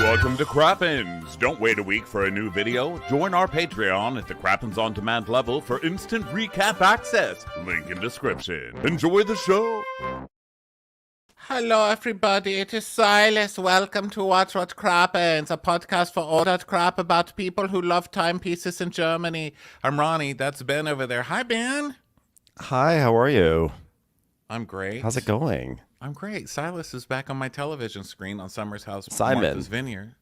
Welcome to Crappens. Don't wait a week for a new video. Join our Patreon at the Crappens On Demand level for instant recap access. Link in description. Enjoy the show. Hello, everybody. It is Silas. Welcome to What Crappens, a podcast for all that crap about people who love timepieces in Germany. I'm Ronnie. That's Ben over there. Hi, Ben. Hi, how are you? I'm great. How's it going? I'm great. Silas is back on my television screen on Summer's House, Simon. Martha's Vineyard.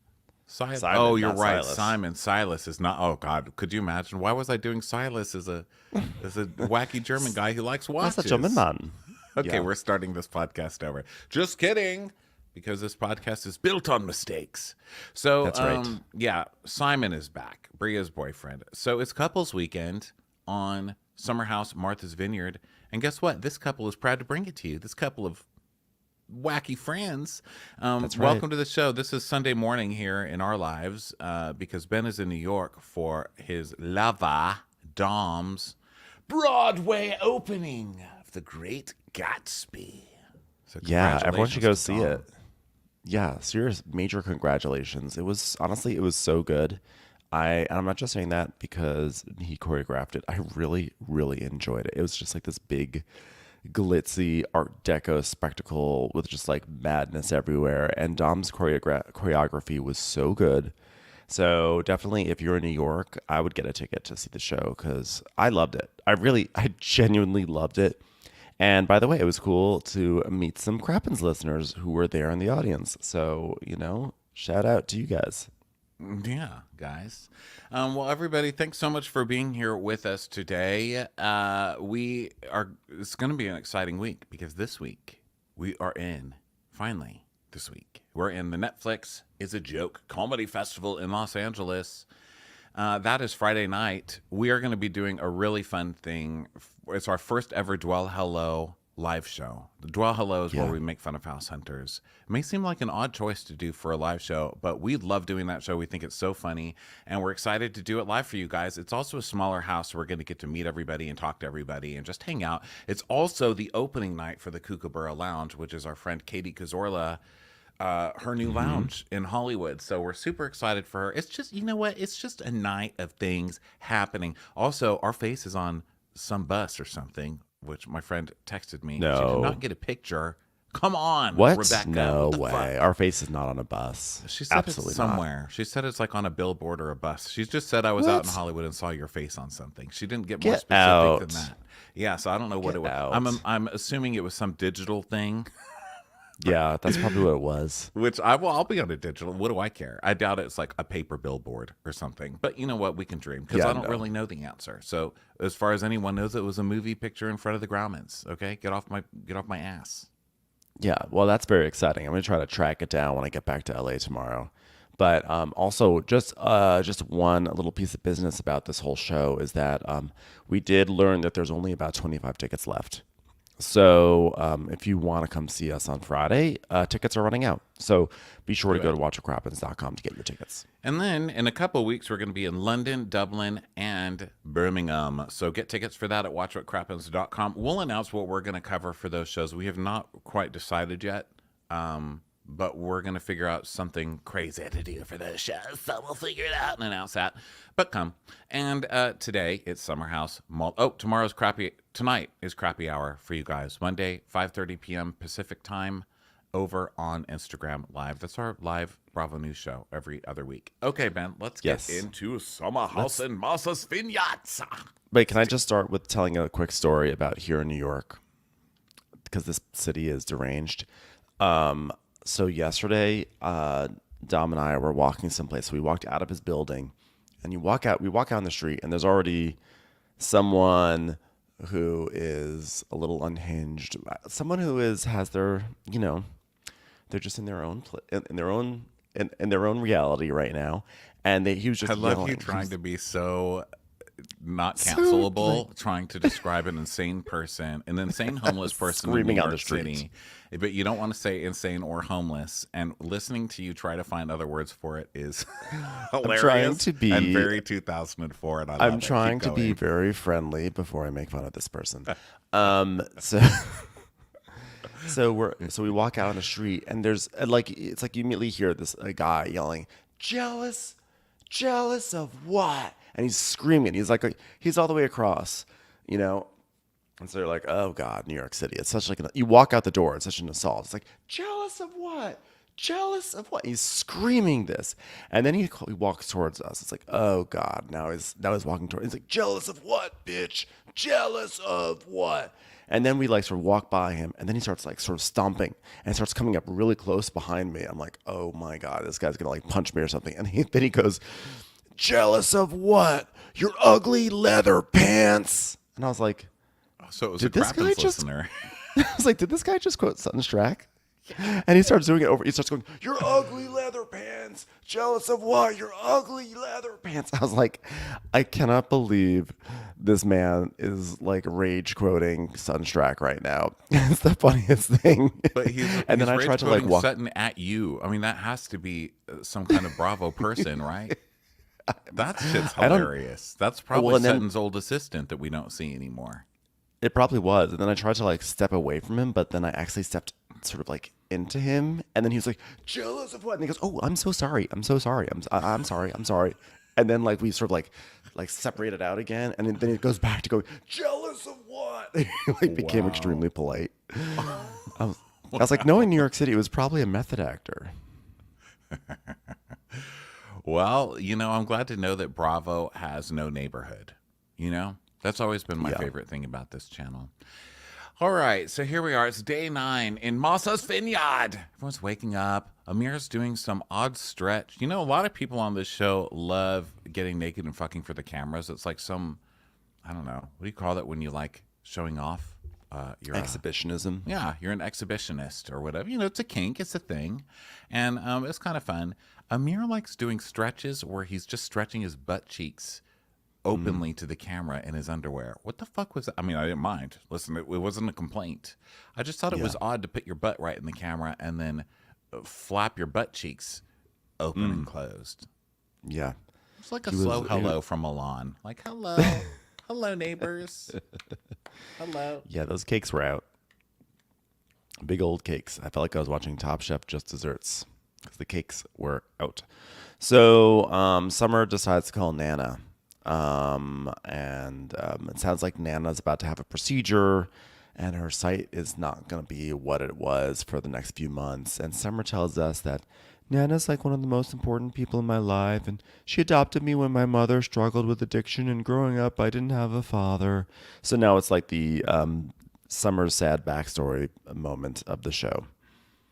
Simon, oh, you're right. Silas. Simon. Silas is not. Oh God, could you imagine? Why was I doing Silas as a wacky German guy who likes watches? That's a German man. Okay, Yeah. We're starting this podcast over. Just kidding, because this podcast is built on mistakes. So, That's right. Yeah, Simon is back, Bria's boyfriend. So it's couples weekend on Summer House, Martha's Vineyard, and guess what? This couple is proud to bring it to you. This couple of wacky friends. That's right. Welcome to the show. This is Sunday morning here in our lives because Ben is in New York for his Lava Dom's Broadway opening of The Great Gatsby. So Yeah, everyone should go see congratulations it. Yeah, serious major congratulations. It was so good. I'm not just saying that because he choreographed it. I really, really enjoyed it. It was just like this big glitzy Art Deco spectacle with just like madness everywhere. And Dom's choreography was so good. So definitely, if you're in New York, I would get a ticket to see the show because I loved it. I genuinely loved it. And by the way, it was cool to meet some Crappens listeners who were there in the audience. So, shout out to you guys. Yeah, guys. Well, everybody, thanks so much for being here with us today. It's going to be an exciting week because this week we're in the Netflix Is a Joke Comedy Festival in Los Angeles. That is Friday night. We are going to be doing a really fun thing. It's our first ever Dwell Hello live show. The Dwell Hello is where we make fun of house hunters. It may seem like an odd choice to do for a live show, but we love doing that show. We think it's so funny, and we're excited to do it live for you guys. It's also a smaller house, so we're going to get to meet everybody and talk to everybody and just hang out. It's also the opening night for the Kookaburra Lounge, which is our friend Katie Cazorla, her new lounge in Hollywood. So we're super excited for her. It's just, you know what? It's just a night of things happening. Also, our face is on some bus or something, which my friend texted me. No. She could not get a picture. Come on, What? Rebecca. No What the way. fuck? Our face is not on a bus. She said Absolutely it's somewhere. She said it's like on a billboard or a bus. She just said I was out in What? Hollywood and saw your face on something. She didn't get more Get specific out. than that. Yeah, so I don't know what Get it was. out. I'm assuming it was some digital thing. Yeah, that's probably what it was. Which I'll be on a digital. What do I care? I doubt it's like a paper billboard or something. But you know what? We can dream because Yeah, I don't no. really know the answer. So as far as anyone knows, it was a movie picture in front of the Grauman's. Okay, get off my ass. Yeah, well, that's very exciting. I'm going to try to track it down when I get back to LA tomorrow. But also, just one little piece of business about this whole show is that we did learn that there's only about 25 tickets left. So if you want to come see us on Friday, tickets are running out. So be sure to go to watchacrappens.com to get your tickets. And then in a couple of weeks, we're going to be in London, Dublin, and Birmingham. So get tickets for that at watchwhatcrappens.com. We'll announce what we're going to cover for those shows. We have not quite decided yet, but we're going to figure out something crazy to do for those shows. So we'll figure it out and announce that. But come. And today, it's Summer House. Tonight is Crappy Hour for you guys. Monday, 5:30 p.m. Pacific time. Over on Instagram Live. That's our live Bravo News show every other week. Okay, Ben, let's get into Summer House in Martha's Vineyard. Wait, can I just start with telling a quick story about here in New York? Because this city is deranged. So yesterday, Dom and I were walking someplace. We walked out of his building, and we walk out on the street, and there's already someone who is a little unhinged. Someone who has their, they're just in their own in their own reality right now, and he was just. I love yelling. you trying to be so not cancelable, trying to describe an insane homeless person Screaming in New on York the street. City, but you don't want to say insane or homeless. And listening to you try to find other words for it is hilarious. trying to be- and very 2004. And I'm trying Keep to be going. very friendly before I make fun of this person. So we walk out on the street, and there's like it's like you immediately hear this a guy yelling, "Jealous, jealous of what?" And he's screaming. He's like he's all the way across, you know. And so you're like, oh God, New York City. It's such like you walk out the door. It's such an assault. It's like, jealous of what? Jealous of what? He's screaming this, and then he walks towards us. It's like, oh God, now he's walking towards. He's like, jealous of what, bitch? Jealous of what? And then we like sort of walk by him, and then he starts like sort of stomping and starts coming up really close behind me. I'm like, oh my God, this guy's gonna like punch me or something. And then he goes, jealous of what? Your ugly leather pants. And I was like, So it was did a this guy Crappens just? listener. I was like, did this guy just quote Sutton Strack? And he starts doing it over. He starts going, "Your ugly leather pants. Jealous of what? Your ugly leather pants." I was like, I cannot believe this man is like rage quoting Sutton Strack right now. It's the funniest thing. But he's and then I tried to like walk. Sutton at you. I mean, that has to be some kind of Bravo person, right? That shit's hilarious. That's probably Sutton's old assistant that we don't see anymore. It probably was. And then I tried to like step away from him, but then I actually stepped sort of like into him. And then he was like, jealous of what? And he goes, oh, I'm so sorry. I'm so sorry. I'm sorry. I'm sorry. And then like we sort of like separated out again. And then it goes back to go, jealous of what? He like became extremely polite. I was like, knowing New York City, it was probably a method actor. Well, you know, I'm glad to know that Bravo has no neighborhood. You know, that's always been my favorite thing about this channel. All right, so here we are. It's day 9 in Martha's Vineyard. Everyone's waking up. Amir's doing some odd stretch. You know, a lot of people on this show love getting naked and fucking for the cameras. It's like some, I don't know, what do you call that when you like showing off? You're exhibitionism. You're an exhibitionist or whatever. You know, it's a kink, it's a thing. And it's kind of fun. Amir likes doing stretches where he's just stretching his butt cheeks openly to the camera in his underwear. What the fuck was that? I mean, I didn't mind. Listen, it wasn't a complaint. I just thought it was odd to put your butt right in the camera and then flap your butt cheeks open and closed. Yeah. It's like a slow hello from Milan. Like, hello. Hello, neighbors. Hello. Yeah, those cakes were out. Big old cakes. I felt like I was watching Top Chef Just Desserts because the cakes were out. So Summer decides to call Nana. It sounds like Nana's about to have a procedure and her sight is not going to be what it was for the next few months. And Summer tells us that Nana's like one of the most important people in my life, and she adopted me when my mother struggled with addiction, and growing up I didn't have a father. So now it's like the Summer's sad backstory moment of the show.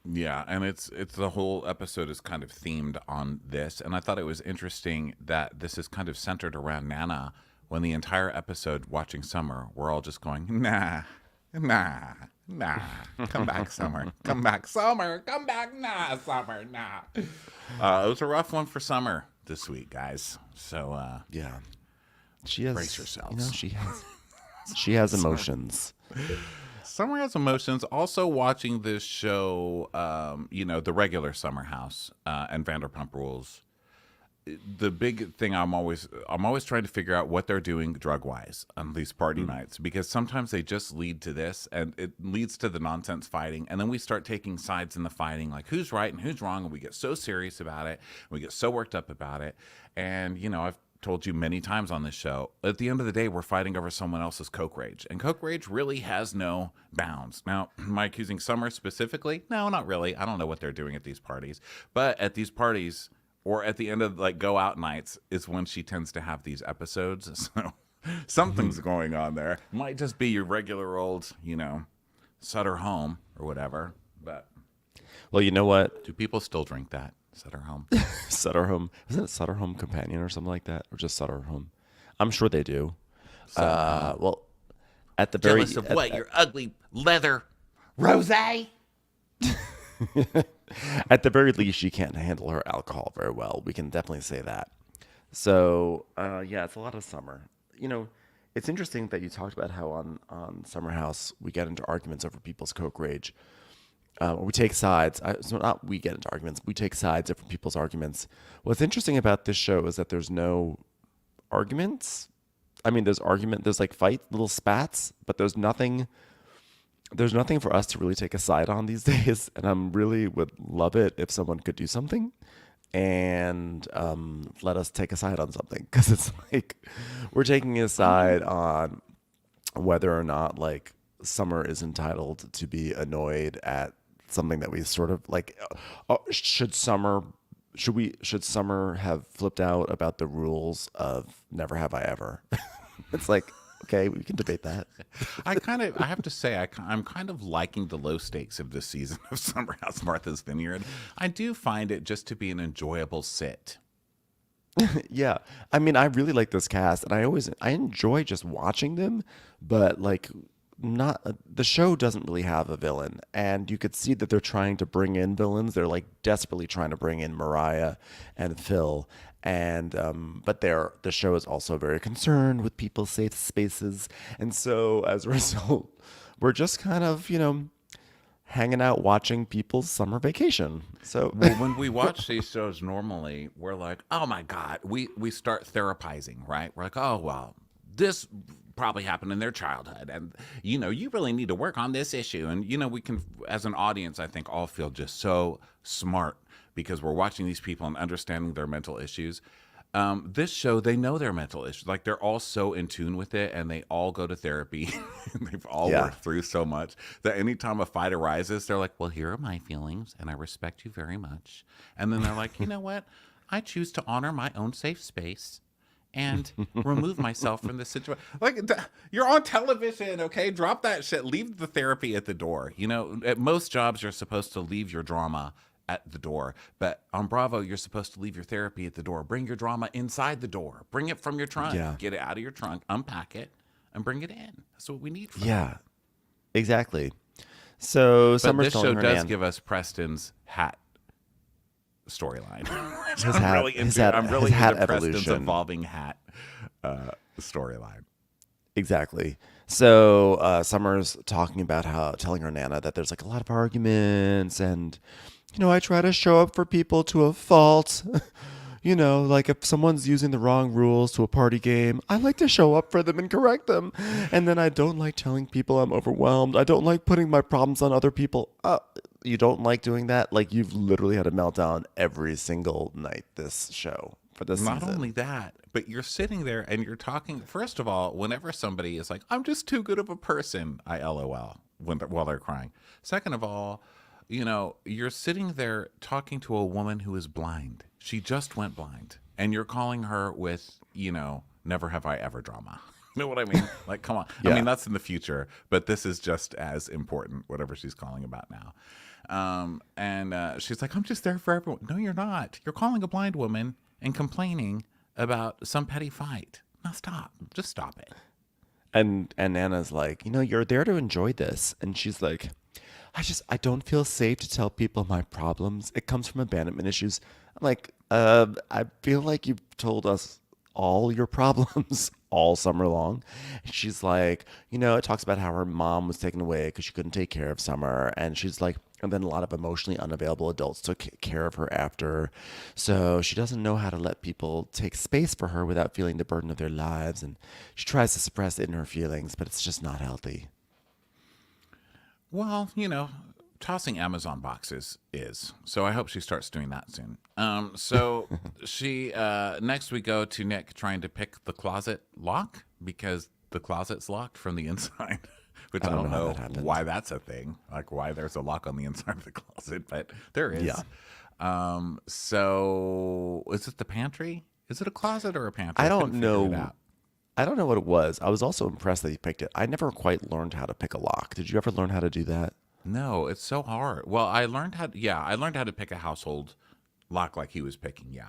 Yeah, and it's the whole episode is kind of themed on this, and I thought it was interesting that this is kind of centered around Nana when the entire episode watching Summer, we're all just going, nah, come back, Summer, come back, Summer, come back, nah, Summer, nah. It was a rough one for Summer this week, guys. So yeah, she has, brace yourselves. You know, she has emotions. Summer has emotions. Also watching this show, you know, the regular Summer House and Vanderpump Rules. The big thing I'm always trying to figure out what they're doing drug wise on these party nights, because sometimes they just lead to this and it leads to the nonsense fighting, and then we start taking sides in the fighting, like who's right and who's wrong, and we get so serious about it, we get so worked up about it. And you know, I've told you many times on this show, at the end of the day, we're fighting over someone else's coke rage, and coke rage really has no bounds. Now, am I accusing Summer specifically? No, not really. I don't know what they're doing at these parties, but at these parties, or at the end of like go out nights, is when she tends to have these episodes. So something's going on there. Might just be your regular old, you know, Sutter Home or whatever. But well, you know what? Do people still drink that? Sutter Home. Sutter Home. Isn't it Sutter Home Companion or something like that? Or just Sutter Home? I'm sure they do. Well, at the very... Jealous of what? Your ugly leather rosé? At the very least, she can't handle her alcohol very well. We can definitely say that. So, yeah, it's a lot of Summer. You know, it's interesting that you talked about how on Summer House we get into arguments over people's coke rage. We take sides. So not we get into arguments. We take sides over people's arguments. What's interesting about this show is that there's no arguments. I mean, there's like fight, little spats, but there's nothing there's nothing for us to really take a side on these days, and I'm really would love it if someone could do something and let us take a side on something, because it's like we're taking a side on whether or not like Summer is entitled to be annoyed at something that we sort of like. Should Summer have flipped out about the rules of Never Have I Ever? It's like, okay, we can debate that. I have to say, I'm kind of liking the low stakes of this season of Summer House Martha's Vineyard. I do find it just to be an enjoyable sit. Yeah. I mean, I really like this cast, and I enjoy just watching them, but like not the show doesn't really have a villain, and you could see that they're trying to bring in villains. They're like desperately trying to bring in Mariah and Phil, and but the show is also very concerned with people's safe spaces, and so as a result, we're just kind of, hanging out watching people's summer vacation. So Well, when we watch these shows normally, we're like, oh my God, we start therapizing, right? We're like, oh, well, this probably happened in their childhood. And, you really need to work on this issue. And, we can, as an audience, I think all feel just so smart because we're watching these people and understanding their mental issues. This show, they know their mental issues. Like they're all so in tune with it, and they all go to therapy. And they've all worked through so much that anytime a fight arises, they're like, "Well, here are my feelings, and I respect you very much." And then they're like, "You know what? I choose to honor my own safe space and remove myself from this situation." Like you're on television, okay? Drop that shit. Leave the therapy at the door. At most jobs, you're supposed to leave your drama at the door, but on Bravo you're supposed to leave your therapy at the door. Bring your drama inside the door. Bring it from your trunk. Get it out of your trunk, unpack it, and bring it in. That's what we need from yeah, exactly. So but Summer's this show telling her does Nan, give us Preston's hat storyline. his hat, I'm really his into, hat, I'm really his hat into Preston's evolution. evolving hat storyline. Exactly. So Summer's talking about telling her Nana that there's like a lot of arguments, and I try to show up for people to a fault. Like if someone's using the wrong rules to a party game, I like to show up for them and correct them. And then I don't like telling people I'm overwhelmed. I don't like putting my problems on other people. You don't like doing that? Like you've literally had a meltdown every single night this show for this Not season. only that, but you're sitting there and you're talking. First of all, whenever somebody is like, "I'm just too good of a person," I LOL while they're crying. Second of all, you're sitting there talking to a woman who is blind. She just went blind, and you're calling her with, never have I ever drama. You know what I mean? Like, come on. Yeah. I mean, that's in the future, but this is just as important, whatever she's calling about now. And she's like, "I'm just there for everyone." No, you're not. You're calling a blind woman and complaining about some petty fight. Now stop. Just stop it. And Nana's like, you're there to enjoy this. And she's like, I don't feel safe to tell people my problems. It comes from abandonment issues. I'm like, I feel like you've told us all your problems all summer long. And she's like, it talks about how her mom was taken away because she couldn't take care of Summer. And she's like, and then a lot of emotionally unavailable adults took care of her after. So she doesn't know how to let people take space for her without feeling the burden of their lives. And she tries to suppress it in her feelings, but it's just not healthy. Well, tossing Amazon boxes is. So I hope she starts doing that soon. So she next we go to Nick trying to pick the closet lock because the closet's locked from the inside. Which I don't know why that's a thing. Like why there's a lock on the inside of the closet, but there is. Yeah. So is it the pantry? Is it a closet or a pantry? I don't couldn't figure it know. out. I don't know what it was. I was also impressed that he picked it. I never quite learned how to pick a lock. Did you ever learn how to do that? No, it's so hard. Well, I learned how to pick a household lock like he was picking,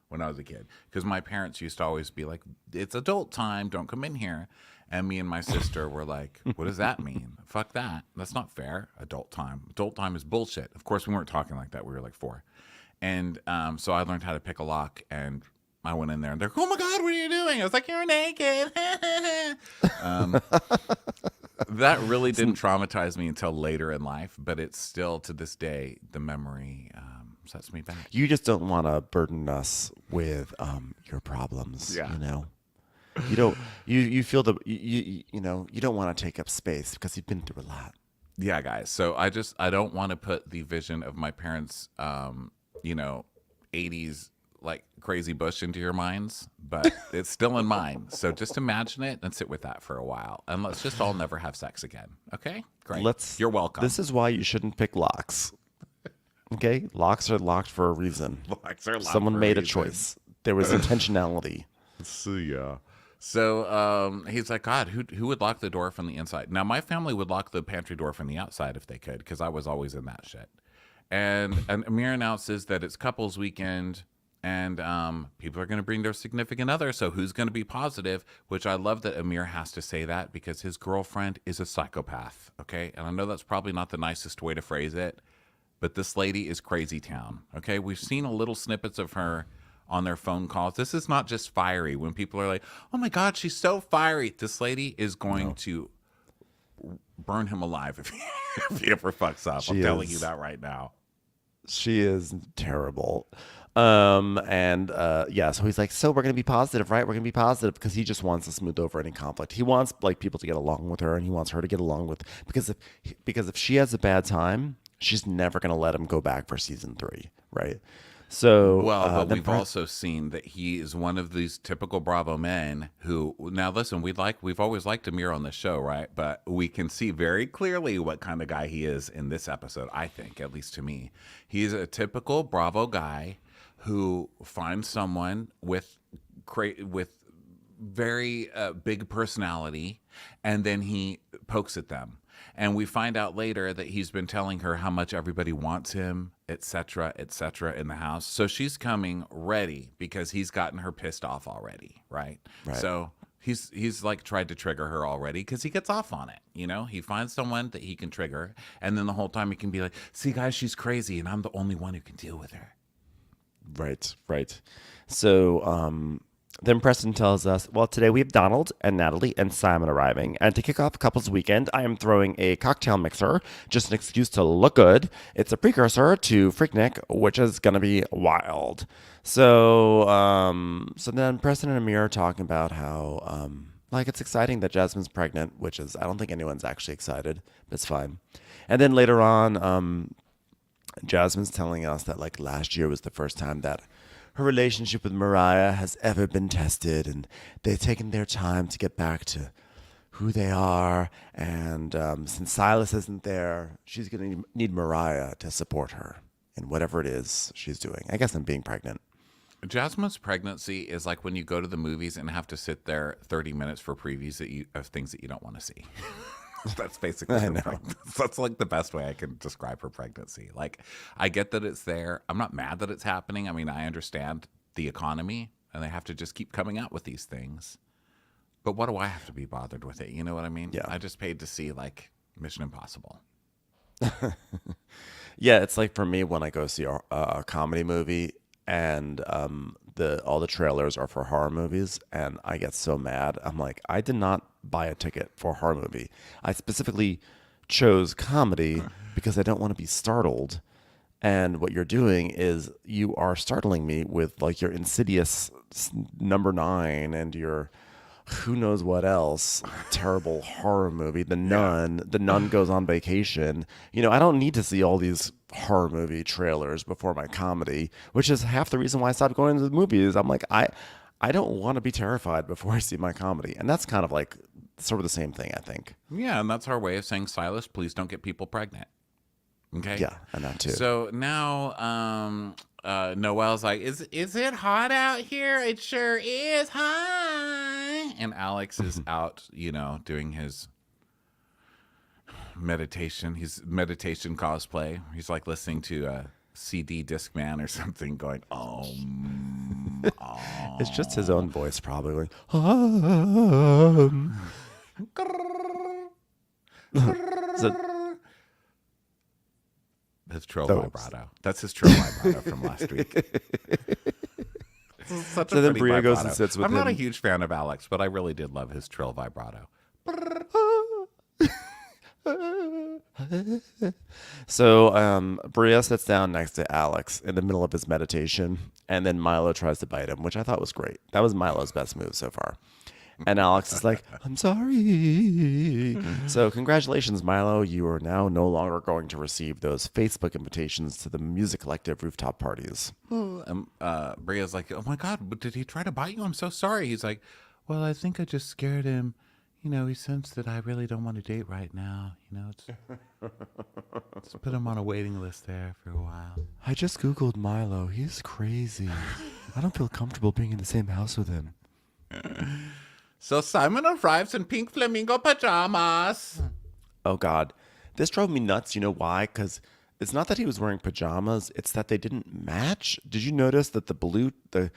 when I was a kid. Because my parents used to always be like, "It's adult time, don't come in here." And me and my sister were like, "What does that mean? Fuck that. That's not fair. Adult time. Adult time is bullshit." Of course, we weren't talking like that. We were like 4. And so I learned how to pick a lock, and I went in there, and they're like, "Oh my God, what are you doing?" I was like, "You're naked." That really didn't traumatize me until later in life, but it's still, to this day, the memory sets me back. You just don't want to burden us with your problems. Yeah. You don't. You feel you don't want to take up space because you've been through a lot. Yeah, guys. So I don't want to put the vision of my parents, 80s like crazy bush into your minds, but it's still in mine. So just imagine it and sit with that for a while, and let's just all never have sex again. Okay, great. You're welcome. This is why you shouldn't pick locks. Okay, locks are locked for a reason. Locks are locked Someone for made a reason. choice. There was intentionality. So he's like, God, who would lock the door from the inside? Now, my family would lock the pantry door from the outside if they could, because I was always in that shit. And Amir announces that it's couples weekend, and people are going to bring their significant other. So who's going to be positive? Which I love that Amir has to say that, because his girlfriend is a psychopath. Okay, and I know that's probably not the nicest way to phrase it, but this lady is crazy town. Okay, we've seen a little snippets of her on their phone calls. This is not just fiery. When people are like, oh my God, she's so fiery. This lady is going to burn him alive if he ever fucks up. I'm telling you that right now. She is terrible. So he's like, so we're going to be positive, right? We're going to be positive, because he just wants to smooth over any conflict. He wants like people to get along with her, and he wants her to get along with, because if she has a bad time, she's never going to let him go back for season 3, right? So, but we've also seen that he is one of these typical Bravo men who, now listen, we've always liked Amir on the show, right? But we can see very clearly what kind of guy he is in this episode, I think, at least to me. He's a typical Bravo guy who finds someone with very big personality, and then he pokes at them. And we find out later that he's been telling her how much everybody wants him, et cetera, in the house. So she's coming ready because he's gotten her pissed off already, right? So he's like tried to trigger her already, because he gets off on it. He finds someone that he can trigger, and then the whole time he can be like, see, guys, she's crazy, and I'm the only one who can deal with her. Right. So, then Preston tells us, well, today we have Donald and Natalie and Simon arriving. And to kick off couples weekend, I am throwing a cocktail mixer, just an excuse to look good. It's a precursor to Freaknik, which is going to be wild. So then Preston and Amir are talking about how, it's exciting that Jasmine's pregnant, which is, I don't think anyone's actually excited, but it's fine. And then later on, Jasmine's telling us that, last year was the first time that her relationship with Mariah has ever been tested, and they've taken their time to get back to who they are. And since Silas isn't there, she's going to need Mariah to support her in whatever it is she's doing. I guess I'm being pregnant. Jasmine's pregnancy is like when you go to the movies and have to sit there 30 minutes for previews of things that you don't want to see. That's basically that's like the best way I can describe her pregnancy. Like, I get that it's there. I'm not mad that it's happening. I mean, I understand the economy, and they have to just keep coming out with these things. But what do I have to be bothered with it? You know what I mean? Yeah. I just paid to see Mission Impossible. Yeah, it's like for me when I go see a comedy movie, and all the trailers are for horror movies, and I get so mad. I'm like, I did not buy a ticket for a horror movie. I specifically chose comedy because I don't want to be startled. And what you're doing is you are startling me with your Insidious number 9 and your who knows what else terrible horror movie, The Nun. The Nun Goes on Vacation. I don't need to see all these horror movie trailers before my comedy, which is half the reason why I stopped going to the movies. I'm like, I don't want to be terrified before I see my comedy. And that's kind of sort of the same thing, I think. Yeah, and that's our way of saying, Silas, please don't get people pregnant. Okay? Yeah, and that too. So now Noelle's like, is it hot out here? It sure is hot. And Alex is out, doing his meditation. He's meditation cosplay. He's listening to a CD Discman or something, going, It's just his own voice, probably. His trill vibrato. That's his trill vibrato from last week. Such a pretty Bria vibrato. goes and sits with I'm him. not a huge fan of Alex, but I really did love his trill vibrato. So Bria sits down next to Alex in the middle of his meditation, and then Milo tries to bite him, which I thought was great. That was Milo's best move so far. And Alex is like, I'm sorry. So congratulations, Milo. You are now no longer going to receive those Facebook invitations to the Music Collective rooftop parties. Bria's like, oh my God, but did he try to bite you? I'm so sorry. He's like, well, I think I just scared him. You know, he sensed that I really don't want to date right now. You know, let's put him on a waiting list there for a while. I just Googled Milo. He's crazy. I don't feel comfortable being in the same house with him. So Simon arrives in pink flamingo pajamas. Oh, God. This drove me nuts. You know why? Because it's not that he was wearing pajamas. It's that they didn't match. Did you notice that the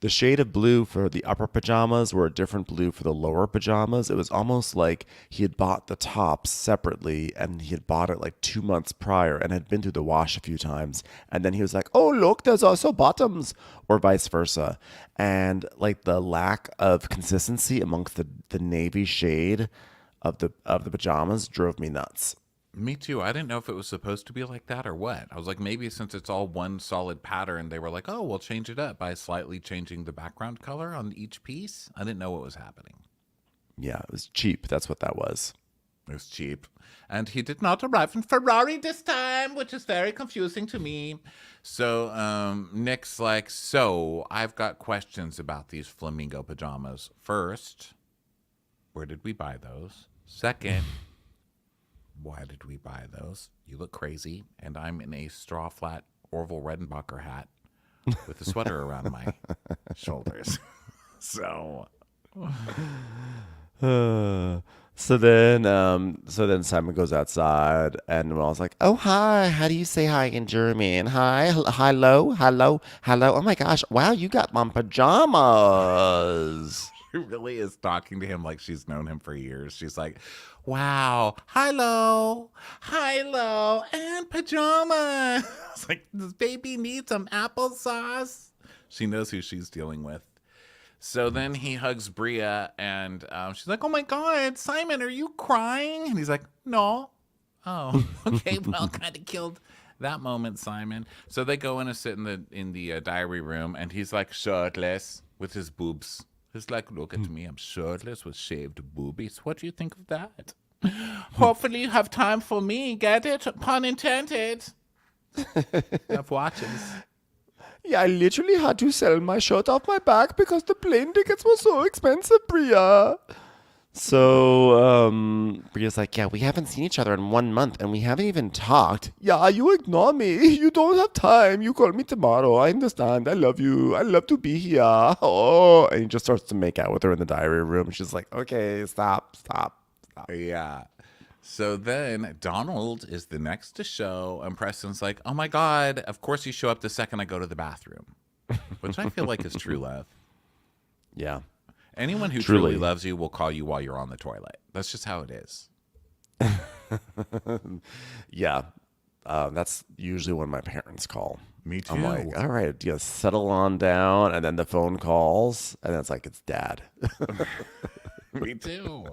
shade of blue for the upper pajamas were a different blue for the lower pajamas? It was almost like he had bought the tops separately and he had bought it like 2 months prior and had been through the wash a few times. And then he was like, oh, look, there's also bottoms, or vice versa. And like the lack of consistency amongst the navy shade of the pajamas drove me nuts. Me too. I didn't know if it was supposed to be like that or what. I was like, maybe since it's all one solid pattern, they were like, oh, we'll change it up by slightly changing the background color on each piece. I didn't know what was happening. Yeah, it was cheap. That's what that was. It was cheap. And he did not arrive in Ferrari this time, which is very confusing to me. So Nick's like, so I've got questions about these flamingo pajamas. First, where did we buy those? Second, why did we buy those? You look crazy, and I'm in a straw flat Orville Redenbacher hat with a sweater around my shoulders. So then Simon goes outside, and I was like, "Oh hi, how do you say hi in German? Hi, hello, hello, hello. Oh my gosh, wow, you got my pajamas." she really is talking to him like she's known him for years. She's like, wow, hello, and pajamas. It's like, this baby needs some applesauce. She knows who she's dealing with. So then he hugs Bria, and she's like, oh my God, Simon, are you crying? And he's like, no. Oh, okay, well, kind of killed that moment, Simon. So they go in and sit in the diary room, and he's like shirtless with his boobs. He's like, look at me, I'm shirtless with shaved boobies. What do you think of that? Hopefully you have time for me, get it? Pun intended. Have watches. Yeah, I literally had to sell my shirt off my back because the plane tickets were so expensive, Bria. So, Bria's like, yeah, we haven't seen each other in 1 month and we haven't even talked. Yeah, you ignore me. You don't have time. You call me tomorrow. I understand. I love you. I love to be here. Oh, and he just starts to make out with her in the diary room. She's like, okay, stop. Yeah. So then Donald is the next to show, and Preston's like, oh my God, of course you show up the second I go to the bathroom, which I feel like is true love. Yeah. Anyone who truly loves you will call you while you're on the toilet. That's just how it is. Yeah. That's usually when my parents call. Me too. I'm like, all right, settle on down. And then the phone calls, and it's like, it's dad. Me too.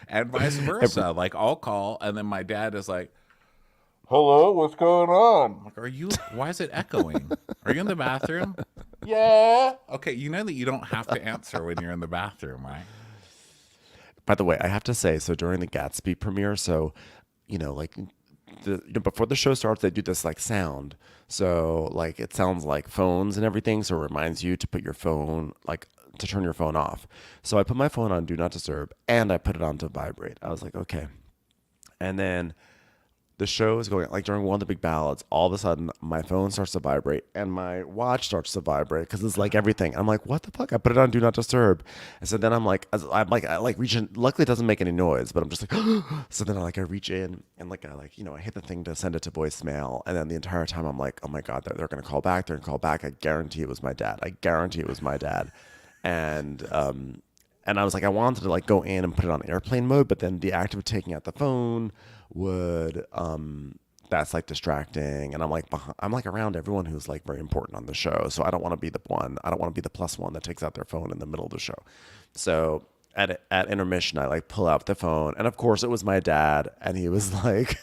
And vice versa. Like, I'll call, and then my dad is like, hello, what's going on? I'm like, why is it echoing? Are you in the bathroom? Yeah. Okay, you know that you don't have to answer when you're in the bathroom, right? By the way, I have to say, so during the Gatsby premiere, so, like, before the show starts, they do this, like, sound. So, like, it sounds like phones and everything, so it reminds you to put your phone, like, to turn your phone off. So I put my phone on Do Not Disturb, and I put it on to vibrate. I was like, okay. And then the show is going, like during one of the big ballads, all of a sudden my phone starts to vibrate and my watch starts to vibrate because it's like everything. I'm like, what the fuck? I put it on Do Not Disturb. And so then I reach in. Luckily it doesn't make any noise, but I'm just like, so then I reach in and I hit the thing to send it to voicemail. And then the entire time I'm like, oh my God, they're going to call back. They're going to call back. I guarantee it was my dad. And I was like, I wanted to like go in and put it on airplane mode, but then the act of taking out the phone would that's like distracting, and I'm like around everyone who's like very important on the show, so I don't want to be the plus one that takes out their phone in the middle of the show. So at intermission, I like pull out the phone, and of course it was my dad, and he was like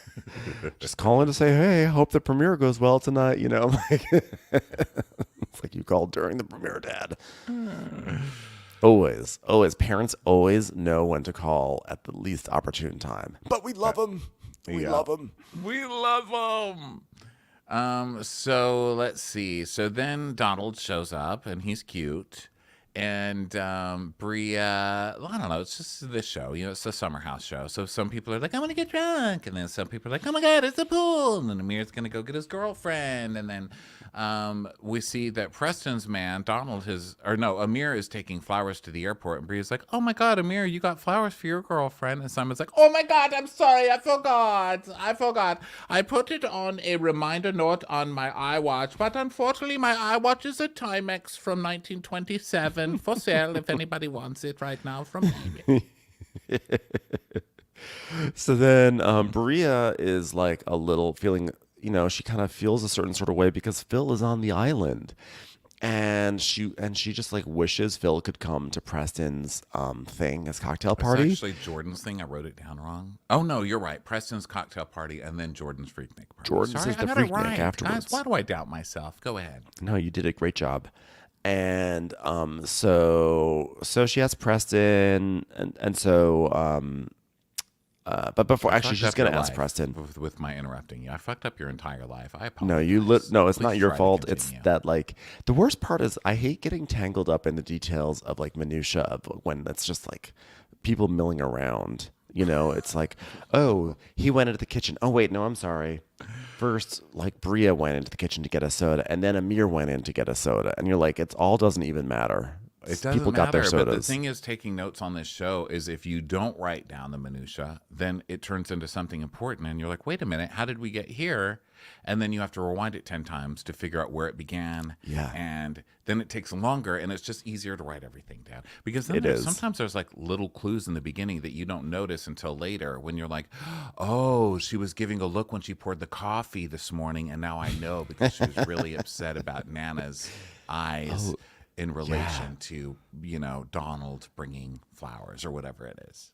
just calling to say, hey, hope the premiere goes well tonight, like it's like you called during the premiere, Dad. Always, always. Parents always know when to call at the least opportune time. But we love them. We love them. We love them. So let's see. So then Donald shows up and he's cute. And Bria, well, I don't know, it's just this show, it's a summer house show. So some people are like, I want to get drunk. And then some people are like, oh my God, it's a pool. And then Amir's going to go get his girlfriend. And then we see that Preston's man, Amir is taking flowers to the airport. And Bria's like, oh my God, Amir, you got flowers for your girlfriend. And Simon's like, oh my God, I'm sorry, I forgot. I put it on a reminder note on my iWatch, but unfortunately my iWatch is a Timex from 1927 for sale if anybody wants it right now from eBay. So then Bria is like a little feeling, she kind of feels a certain sort of way because Phil is on the island. And she just like wishes Phil could come to Preston's thing, his cocktail party. It's actually Jordan's thing. I wrote it down wrong. Oh no, you're right. Preston's cocktail party and then Jordan's Freaknik party. Jordan's is the Freaknik afterwards. Guys, why do I doubt myself? Go ahead. No, you did a great job. And so she has Preston, and so but before actually she's gonna ask Preston with my interrupting you. I fucked up your entire life. I apologize. No, it's not your fault. It's that like the worst part is I hate getting tangled up in the details of like minutia of when it's just like people milling around. It's like, oh, he went into the kitchen. Oh wait, no, I'm sorry. First, like Bria went into the kitchen to get a soda, and then Amir went in to get a soda, and you're like, it all doesn't even matter. It doesn't People got their matter, sodas. but the thing is, taking notes on this show is if you don't write down the minutia, then it turns into something important, and you're like, wait a minute, how did we get here? And then you have to rewind it 10 times to figure out where it began. Yeah. And then it takes longer, and it's just easier to write everything down. Because then sometimes there's like little clues in the beginning that you don't notice until later when you're like, oh, she was giving a look when she poured the coffee this morning, and now I know because she was really upset about Nana's eyes in relation to, Donald bringing flowers or whatever it is.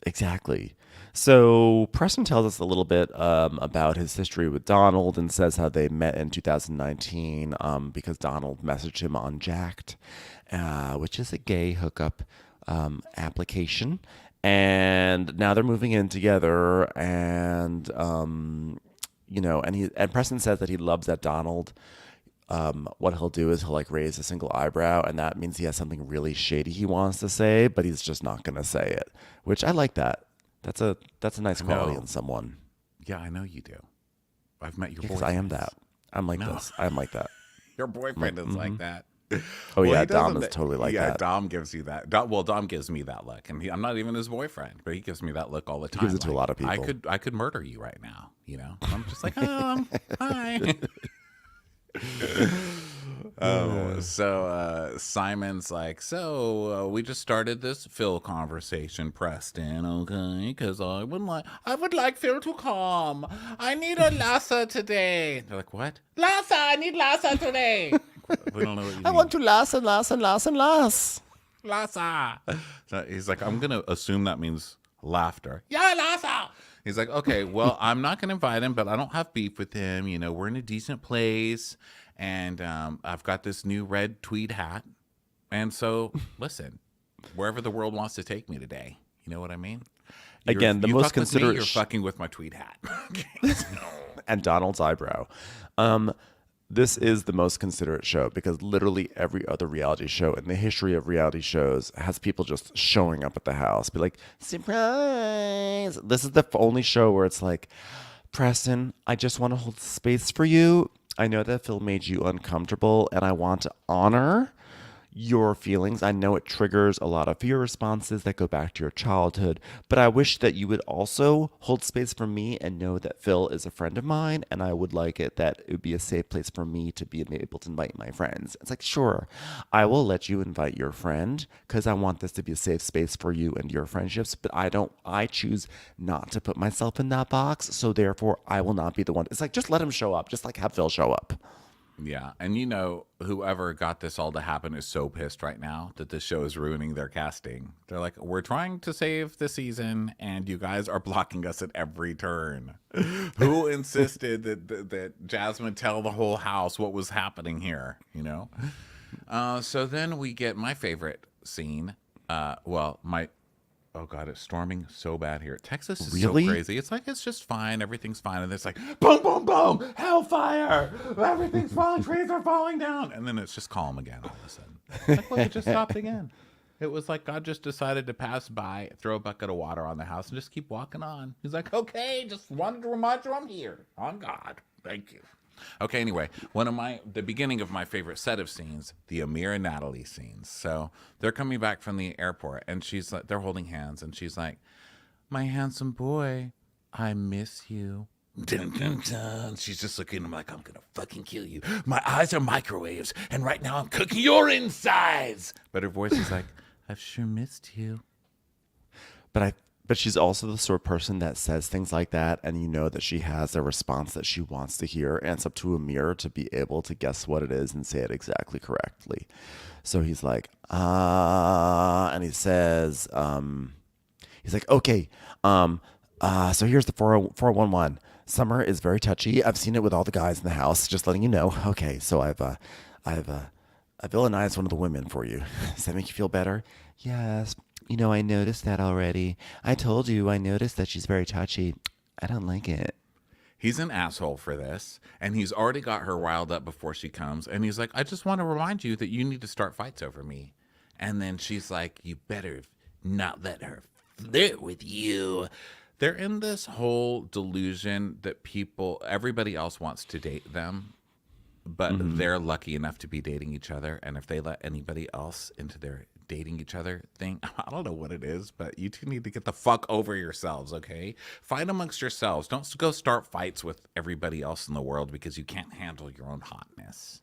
Exactly. So Preston tells us a little bit about his history with Donald and says how they met in 2019 because Donald messaged him on Jacked, which is a gay hookup application. And now they're moving in together. And, and Preston says that he loves that Donald. What he'll do is he'll like raise a single eyebrow, and that means he has something really shady he wants to say, but he's just not going to say it, which I like that. That's a nice quality in someone. Yeah, I know you do. I've met your boyfriend. Because I am that. I'm like this. I'm like that. Your boyfriend is like that. Oh, yeah, Dom is totally like that. Yeah, Dom gives you that. Dom gives me that look, and I'm not even his boyfriend, but he gives me that look all the time. He gives it to a lot of people. I could murder you right now. I'm just like, oh, hi. So Simon's like, we just started this Phil conversation, Preston, okay? Because I would like Phil to come. I need a Lassa today. They're like, what? Lassa, I need Lassa today. We don't know what you I want to Lassa. Lassa. So he's like, I'm gonna assume that means laughter. Yeah, Lassa. He's like, okay, well, I'm not going to invite him, but I don't have beef with him. We're in a decent place, and I've got this new red tweed hat. And so, listen, wherever the world wants to take me today, you know what I mean? Again, the most considerate... You're fucking with my tweed hat. And Donald's eyebrow. This is the most considerate show because literally every other reality show in the history of reality shows has people just showing up at the house. Be like, surprise. This is the only show where it's like, Preston, I just want to hold space for you. I know that Phil made you uncomfortable and I want to honor your feelings. I know it triggers a lot of fear responses that go back to your childhood, but I wish that you would also hold space for me and know that Phil is a friend of mine, and I would like it that it would be a safe place for me to be able to invite my friends. It's like, sure, I will let you invite your friend because I want this to be a safe space for you and your friendships, but I choose not to put myself in that box, so therefore I will not be the one. It's like, just let him show up, just like have Phil show up. Yeah, and whoever got this all to happen is so pissed right now that this show is ruining their casting. They're like, we're trying to save the season, and you guys are blocking us at every turn. Who insisted that Jasmine tell the whole house what was happening here, So then we get my favorite scene. Oh God, it's storming so bad here. Texas is Really? so crazy. It's like, it's just fine. Everything's fine. And it's like, boom, boom, boom, hellfire. Everything's falling. Trees are falling down. And then it's just calm again all of a sudden. Like, well, it just stopped again. It was like God just decided to pass by, throw a bucket of water on the house, and just keep walking on. He's like, okay, just wanted to remind you I'm here. On God. Thank you. Okay, anyway, the beginning of my favorite set of scenes, the Amir and Natalie scenes. So they're coming back from the airport, and she's like, they're holding hands, and she's like, my handsome boy, I miss you. Dun, dun, dun. She's just looking at him like, I'm gonna fucking kill you. My eyes are microwaves, and right now I'm cooking your insides. But her voice is like, I've sure missed you. But she's also the sort of person that says things like that, and you know that she has a response that she wants to hear, and it's up to Amir to be able to guess what it is and say it exactly correctly. So he's like, and he says, he's like, okay, so here's the 411. Summer is very touchy. I've seen it with all the guys in the house. Just letting you know. Okay, so I villainized one of the women for you. Does that make you feel better? Yes. You know, I noticed that already. I told you I noticed that she's very touchy. I don't like it. He's an asshole for this, and he's already got her riled up before she comes, and he's like, I just want to remind you that you need to start fights over me. And then she's like, you better not let her flirt with you. They're in this whole delusion that everybody else wants to date them, but they're lucky enough to be dating each other, and if they let anybody else into their dating each other thing, I don't know what it is, but you two need to get the fuck over yourselves, okay? Fight amongst yourselves. Don't go start fights with everybody else in the world because you can't handle your own hotness.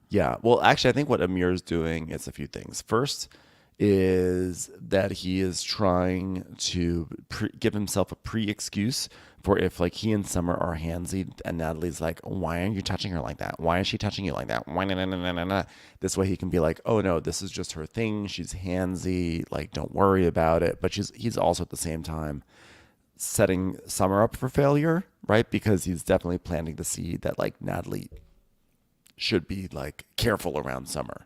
Yeah. Well, actually, I think what Amir's doing is a few things. First is that he is trying to give himself a pre-excuse for if like he and Summer are handsy and Natalie's like, why aren't you touching her like that? Why is she touching you like that? Why nah. This way he can be like, oh no, this is just her thing. She's handsy. Like, don't worry about it. But he's also at the same time setting Summer up for failure, right? Because he's definitely planting the seed that like Natalie should be like careful around Summer.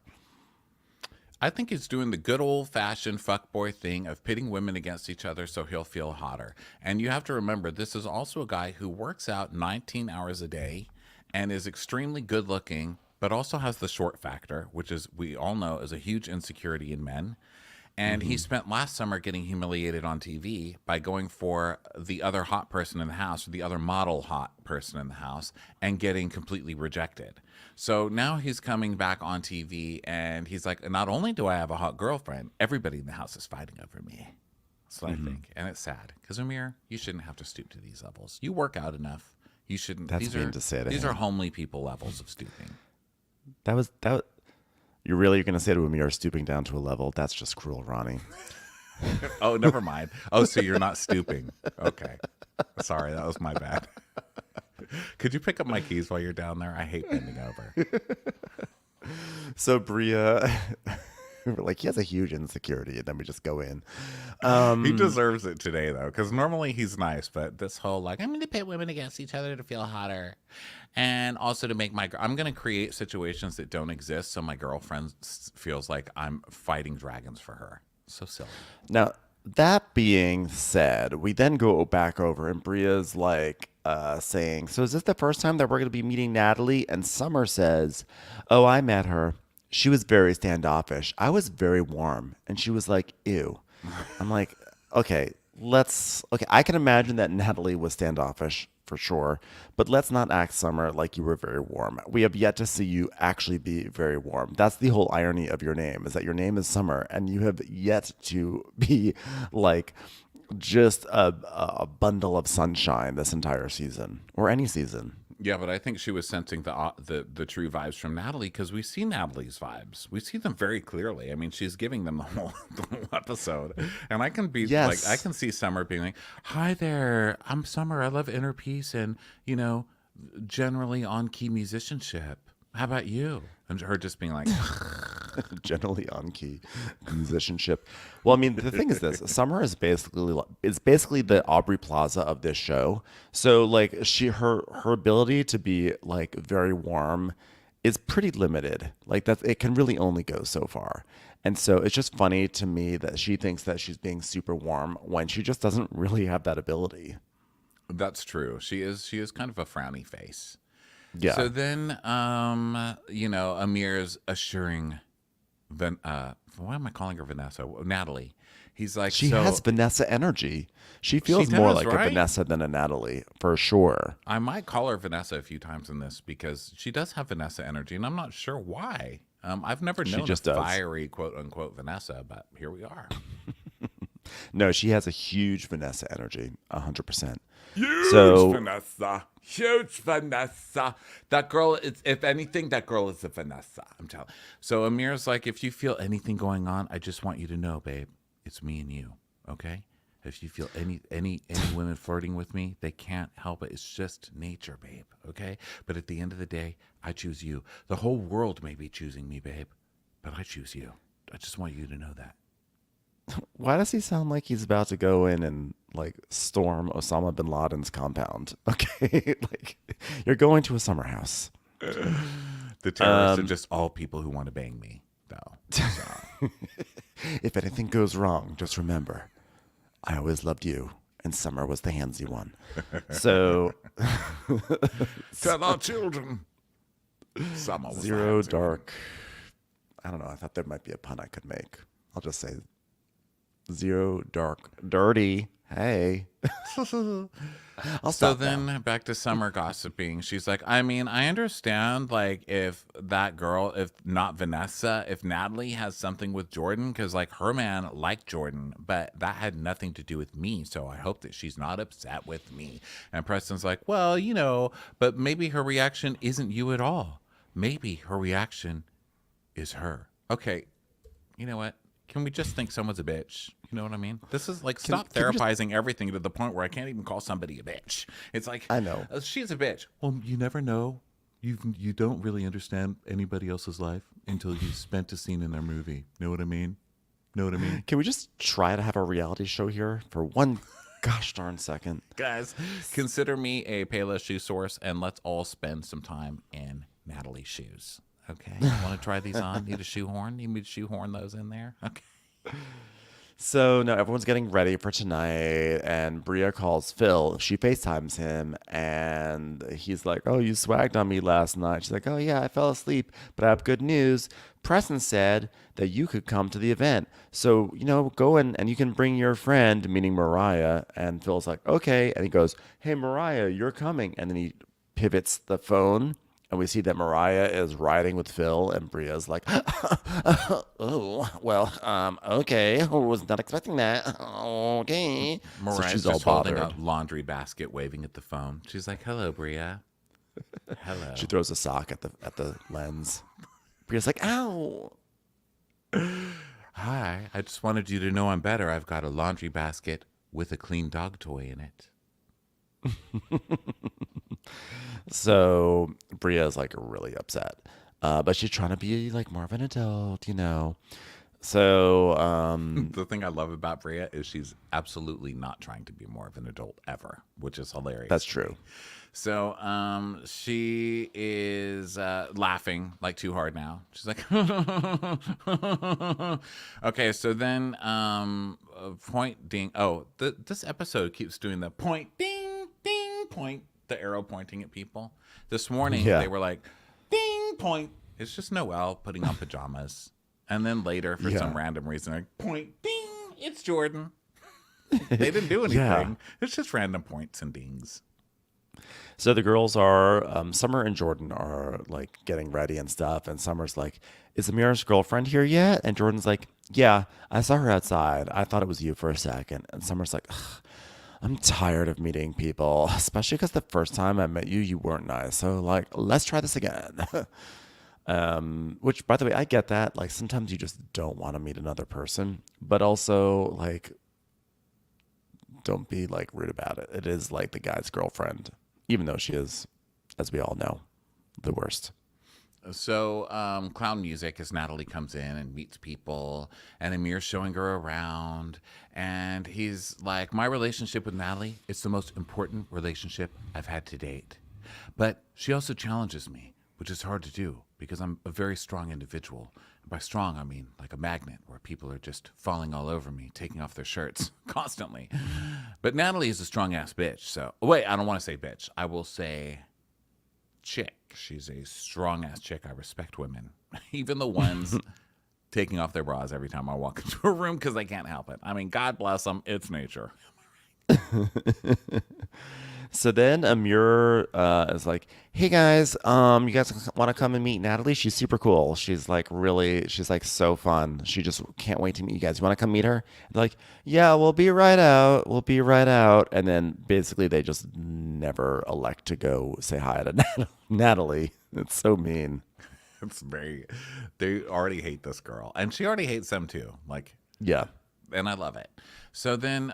I think he's doing the good old-fashioned fuckboy thing of pitting women against each other so he'll feel hotter. And you have to remember, this is also a guy who works out 19 hours a day and is extremely good-looking, but also has the short factor, which is, we all know, is a huge insecurity in men. And he spent last summer getting humiliated on TV by going for the other hot person in the house, or the other model hot person in the house, and getting completely rejected. So now he's coming back on TV, and he's like, not only do I have a hot girlfriend, everybody in the house is fighting over me. That's what I think. And it's sad. Because, Amir, you shouldn't have to stoop to these levels. You work out enough. You shouldn't. That's mean to say to These him. are homely people levels of stooping. That was you're really going to say to Amir stooping down to a level? That's just cruel, Ronnie. Oh, never mind. Oh, so you're not stooping. Okay. Sorry, that was my bad. Could you pick up my keys while you're down there? I hate bending over. So Bria, like, he has a huge insecurity, and then we just go in. He deserves it today, though, because normally he's nice, but this whole, like, I'm going to pit women against each other to feel hotter. And also to make I'm going to create situations that don't exist so my girlfriend feels like I'm fighting dragons for her. So silly. Now, that being said, we then go back over, and Bria's like saying, so is this the first time that we're going to be meeting Natalie? And Summer says, oh, I met her. She was very standoffish. I was very warm. And she was like, ew. I'm like, okay, I can imagine that Natalie was standoffish for sure, but let's not act, Summer, like you were very warm. We have yet to see you actually be very warm. That's the whole irony of your name, is that your name is Summer, and you have yet to be like just a bundle of sunshine this entire season, or any season. Yeah, but I think she was sensing the true vibes from Natalie, because we see Natalie's vibes. We see them very clearly. I mean, she's giving them the whole episode, and I can be like, I can see Summer being like, "Hi there, I'm Summer. I love inner peace and generally on key musicianship. How about you?" And her just being like, generally on key musicianship. Well, I mean, the thing is this: Summer is basically the Aubrey Plaza of this show. So, like, her ability to be like very warm is pretty limited. Like that, it can really only go so far. And so it's just funny to me that she thinks that she's being super warm when she just doesn't really have that ability. That's true. She is kind of a frowny face. Yeah. So then, Amir's assuring, why am I calling her Vanessa? Natalie. He's like, She has Vanessa energy. She feels more does, like right? a Vanessa than a Natalie, for sure. I might call her Vanessa a few times in this because she does have Vanessa energy, and I'm not sure why. I've never known just a does. fiery quote unquote Vanessa, but here we are. No, she has a huge Vanessa energy, 100%. Huge So- Vanessa. Huge Vanessa. That girl is, if anything, that girl is a Vanessa. I'm telling. So Amir's like, if you feel anything going on, I just want you to know, babe, it's me and you. Okay? If you feel any women flirting with me, they can't help it. It's just nature, babe. Okay? But at the end of the day, I choose you. The whole world may be choosing me, babe, but I choose you. I just want you to know that. Why does he sound like he's about to go in and like storm Osama bin Laden's compound? Okay, like you're going to a summer house. The terrorists are just all people who want to bang me, though. So. If anything goes wrong, just remember, I always loved you, and Summer was the handsy one. So Tell our children. Summer was Zero the handsy Dark. I don't know. I thought there might be a pun I could make. I'll just say Zero Dark Dirty. Hey. I'll So stop then now. back to Summer gossiping. She's like, I mean, I understand, like, if that girl, if not Vanessa, if Natalie has something with Jordan, because, like, her man liked Jordan, but that had nothing to do with me. So I hope that she's not upset with me. And Preston's like, well, but maybe her reaction isn't you at all. Maybe her reaction is her. Okay, you know what? Can we just think someone's a bitch? You know what I mean? This is like, stop can we just- therapizing everything to the point where I can't even call somebody a bitch. It's like, I know. she's a bitch. Well, you never know. You don't really understand anybody else's life until you spent a scene in their movie. Know what I mean? Know what I mean? Can we just try to have a reality show here for one gosh darn second? Guys, consider me a Payless shoe source, and let's all spend some time in Natalie's shoes. Okay? Want to try these on? Need a shoehorn? Need me to shoehorn those in there? Okay. So no, everyone's getting ready for tonight, and Bria calls Phil. She FaceTimes him, and he's like, "Oh, you swagged on me last night." She's like, "Oh yeah, I fell asleep, but I have good news. Preston said that you could come to the event, so go in and you can bring your friend," meaning Mariah. And Phil's like, "Okay," and he goes, "Hey Mariah, you're coming," and then he pivots the phone. And we see that Mariah is riding with Phil, and Bria's like, "Oh, well, okay. I was not expecting that. Okay." Mariah's so she's just all holding bothered. a laundry basket, waving at the phone. She's like, "Hello, Bria." Hello. She throws a sock at the lens. Bria's like, "Ow." Hi. I just wanted you to know I'm better. I've got a laundry basket with a clean dog toy in it. So Bria's like really upset, but she's trying to be like more of an adult, So The thing I love about Bria is she's absolutely not trying to be more of an adult ever, which is hilarious. that's true. So she is laughing like too hard now. She's like, okay. So then point ding. Oh, this episode keeps doing the point ding ding point. The arrow pointing at people. This morning Yeah. they were like, ding point. It's just Noelle putting on pajamas. And then later, for some random reason, like, point ding. It's Jordan. They didn't do anything. Yeah. It's just random points and dings. So the girls are, Summer and Jordan are like getting ready and stuff. And Summer's like, "Is Amira's girlfriend here yet?" And Jordan's like, "Yeah, I saw her outside. I thought it was you for a second." And Summer's like, "Ugh, I'm tired of meeting people, especially because the first time I met you, you weren't nice. So like, let's try this again." Which, by the way, I get that. Like sometimes you just don't want to meet another person, but also like, don't be like rude about it. It is like the guy's girlfriend, even though she is, as we all know, the worst. So clown music as Natalie comes in and meets people, and Amir's showing her around, and he's like, "My relationship with Natalie, it's the most important relationship I've had to date. But she also challenges me. which is hard to do because I'm a very strong individual. And by strong, I mean like a magnet where people are just falling all over me, taking off their shirts constantly. But Natalie is a strong ass bitch. So, wait, I don't want to say bitch. I will say chick. She's a strong ass chick. I respect women, even the ones taking off their bras every time I walk into a room because they can't help it. I mean, God bless them. It's nature. So then Amir is like, "Hey guys, you guys want to come and meet Natalie? She's super cool. She's like so fun. She just can't wait to meet you guys. You want to come meet her?" They're like, "Yeah, we'll be right out. We'll be right out." And then basically they just never elect to go say hi to Natalie. It's so mean. They already hate this girl, and she already hates them too. Like, yeah. And I love it. So then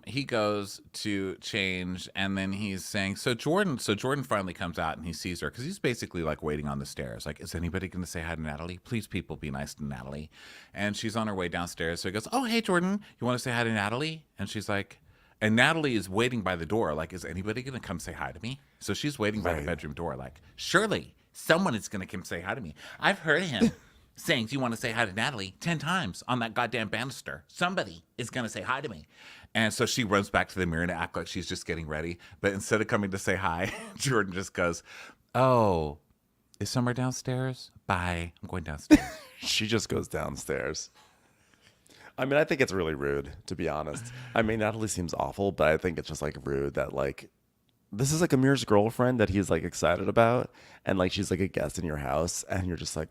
he goes to change, and then he's saying, so Jordan finally comes out and he sees her because he's basically like waiting on the stairs. Like, is anybody going to say hi to Natalie? Please, people, be nice to Natalie. And she's on her way downstairs. So he goes, oh, hey, Jordan, you want to say hi to Natalie? And she's like, and Natalie is waiting by the door. Like, is anybody going to come say hi to me? So she's waiting by the bedroom door. Like, surely someone is going to come say hi to me. I've heard him saying, do you want to say hi to Natalie 10 times on that goddamn banister. Somebody is going to say hi to me. And so she runs back to the mirror to act like she's just getting ready. But instead of coming to say hi, Jordan just goes, oh, is Summer downstairs? Bye. I'm going downstairs. She just goes downstairs. I mean, I think it's really rude, to be honest. I mean, Natalie seems awful, but I think it's just like rude that like, this is like Amir's girlfriend that he's like excited about. And like, she's like a guest in your house. And you're just like,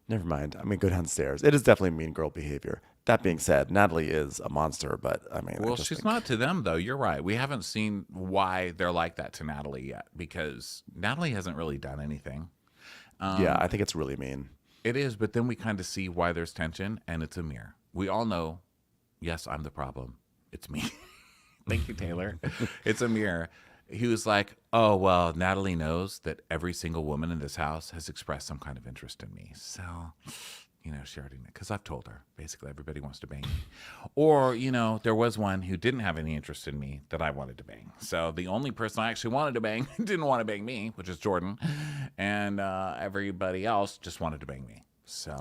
never mind. I mean, go downstairs. It is definitely mean girl behavior. That being said, Natalie is a monster, but I mean, well, she's not to them though. You're right. We haven't seen why they're like that to Natalie yet because Natalie hasn't really done anything. Yeah, I think it's really mean. It is, but then we kind of see why there's tension, and it's Amir. We all know, yes, I'm the problem. It's me. Thank you, Taylor. It's Amir. He was like, oh, well, Natalie knows that every single woman in this house has expressed some kind of interest in me. So, she already knew, because I've told her. Basically, everybody wants to bang me. Or, there was one who didn't have any interest in me that I wanted to bang. So the only person I actually wanted to bang didn't want to bang me, which is Jordan. And everybody else just wanted to bang me. So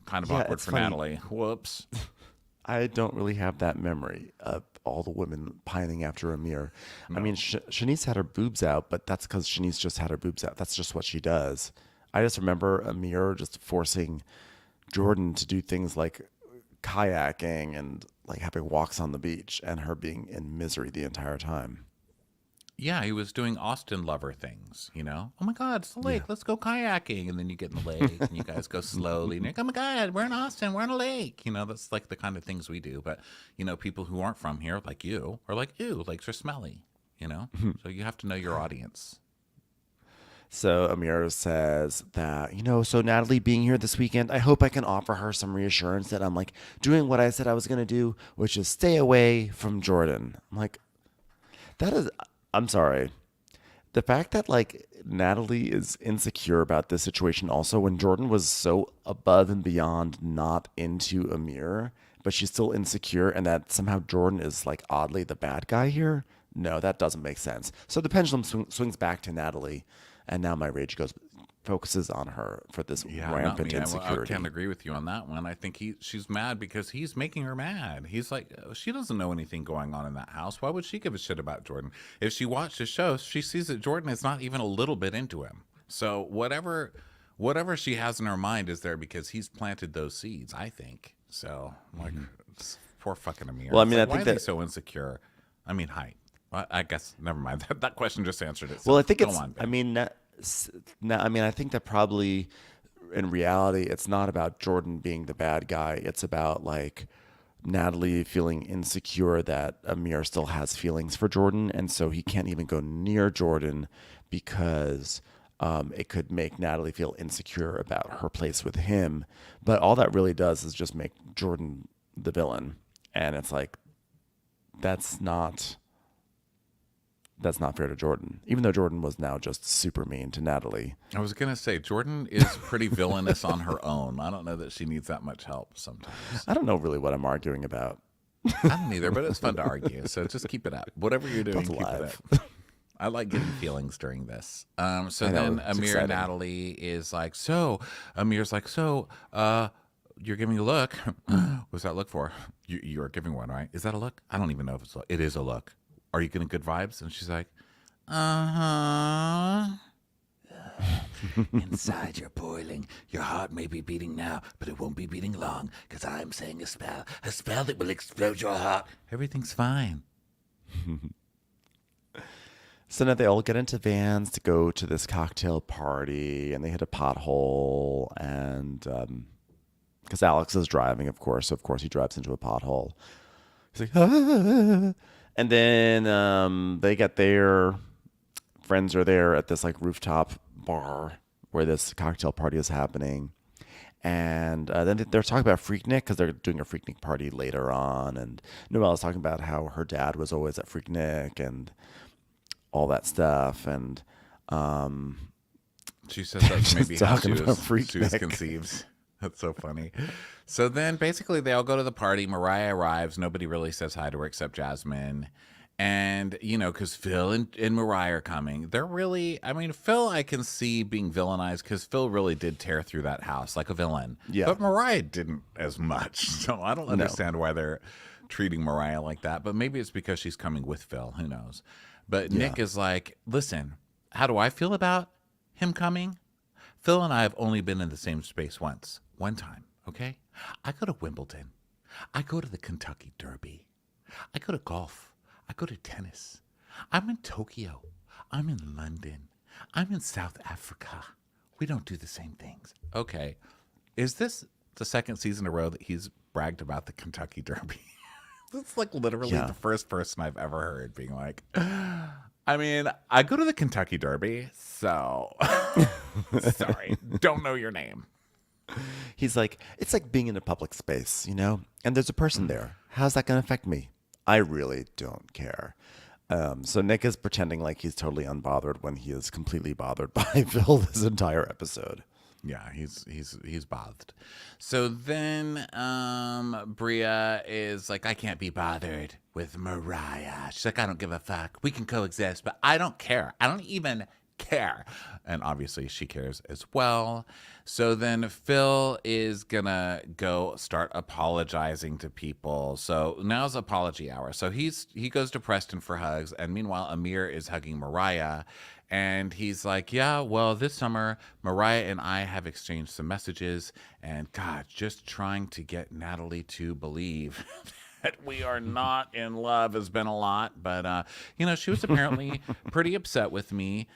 kind of awkward for funny. Natalie. Whoops. I don't really have that memory of all the women pining after Amir. No. I mean, Shanice had her boobs out, but that's because Shanice just had her boobs out. That's just what she does. I just remember Amir just forcing Jordan to do things like kayaking and like having walks on the beach and her being in misery the entire time. Yeah, he was doing Austin lover things, Oh my God, it's the lake. Yeah. Let's go kayaking. And then you get in the lake and you guys go slowly. And you're like, oh my God, we're in Austin. We're on a lake. That's like the kind of things we do. But, people who aren't from here, like you, are like, ew, lakes are smelly, So you have to know your audience. So Amir says that, so Natalie being here this weekend, I hope I can offer her some reassurance that I'm like doing what I said I was going to do, which is stay away from Jordan. I'm like, I'm sorry. The fact that like Natalie is insecure about this situation also when Jordan was so above and beyond not into Amir, but she's still insecure and that somehow Jordan is like oddly the bad guy here. No, that doesn't make sense. So the pendulum swings back to Natalie and now my rage focuses on her for this rampant insecurity. I can't agree with you on that one. I think she's mad because he's making her mad. He's like, she doesn't know anything going on in that house. Why would she give a shit about Jordan? If she watched his show, she sees that Jordan is not even a little bit into him. So whatever she has in her mind is there because he's planted those seeds, I think. So like, poor fucking Amir. Well, I mean, like, I think why is he so insecure? I mean, height. Well, I guess never mind. That question just answered it. So well, I think go on, I mean, I think that probably in reality, it's not about Jordan being the bad guy. It's about like Natalie feeling insecure that Amir still has feelings for Jordan. And so he can't even go near Jordan because it could make Natalie feel insecure about her place with him. But all that really does is just make Jordan the villain. And it's like, that's not fair to Jordan, even though Jordan was now just super mean to Natalie. I was going to say, Jordan is pretty villainous on her own. I don't know that she needs that much help sometimes. I don't know really what I'm arguing about. I don't either, but it's fun to argue. So just keep it up. Whatever you're doing, keep it up. I like getting feelings during this. So I know, then it's Amir exciting. and Natalie is like, so Amir's like, so you're giving a look. What's that look for? You're giving one, right? Is that a look? I don't even know if it's a look. It is a look. Are you getting good vibes? And she's like, uh-huh. Inside you're boiling. Your heart may be beating now, but it won't be beating long, because I'm saying a spell that will explode your heart. Everything's fine. So now they all get into vans to go to this cocktail party, and they hit a pothole, and because Alex is driving, of course, so of course he drives into a pothole. He's like, ah. And then they get there. Friends are there at this like rooftop bar where this cocktail party is happening. And then they're talking about Freaknik because they're doing a Freaknik party later on. And Noelle is talking about how her dad was always at Freaknik and all that stuff. And she says that's maybe how she talking about was Freaknik. conceived. That's so funny. So then basically they all go to the party. Mariah arrives. Nobody really says hi to her except Jasmine. And, you know, because Phil and Mariah are coming. They're really, I mean, Phil I can see being villainized because Phil really did tear through that house like a villain. Yeah. But Mariah didn't as much. So I don't understand why they're treating Mariah like that. But maybe it's because she's coming with Phil. Who knows? But Nick is like, listen, how do I feel about him coming? Phil and I have only been in the same space once. One time, okay? I go to Wimbledon. I go to the Kentucky Derby. I go to golf. I go to tennis. I'm in Tokyo. I'm in London. I'm in South Africa. We don't do the same things. Okay. Is this the second season in a row that he's bragged about the Kentucky Derby? That's like literally the first person I've ever heard being like, I mean, I go to the Kentucky Derby, so sorry, don't know your name. He's like, it's like being in a public space, you know? And there's a person there. How's that going to affect me? I really don't care. So Nick is pretending like he's totally unbothered when he is completely bothered by Phil this entire episode. Yeah, he's bothered. So then Bria is like, I can't be bothered with Mariah. She's like, I don't give a fuck. We can coexist, but I don't care. I don't even care. And obviously she cares as well. So then Phil is gonna go start apologizing to people. So now's apology hour. So he goes to Preston for hugs, and meanwhile Amir is hugging Mariah, and he's like, yeah, well, this summer Mariah and I have exchanged some messages, and God, just trying to get Natalie to believe that we are not in love has been a lot. But, you know, she was apparently pretty upset with me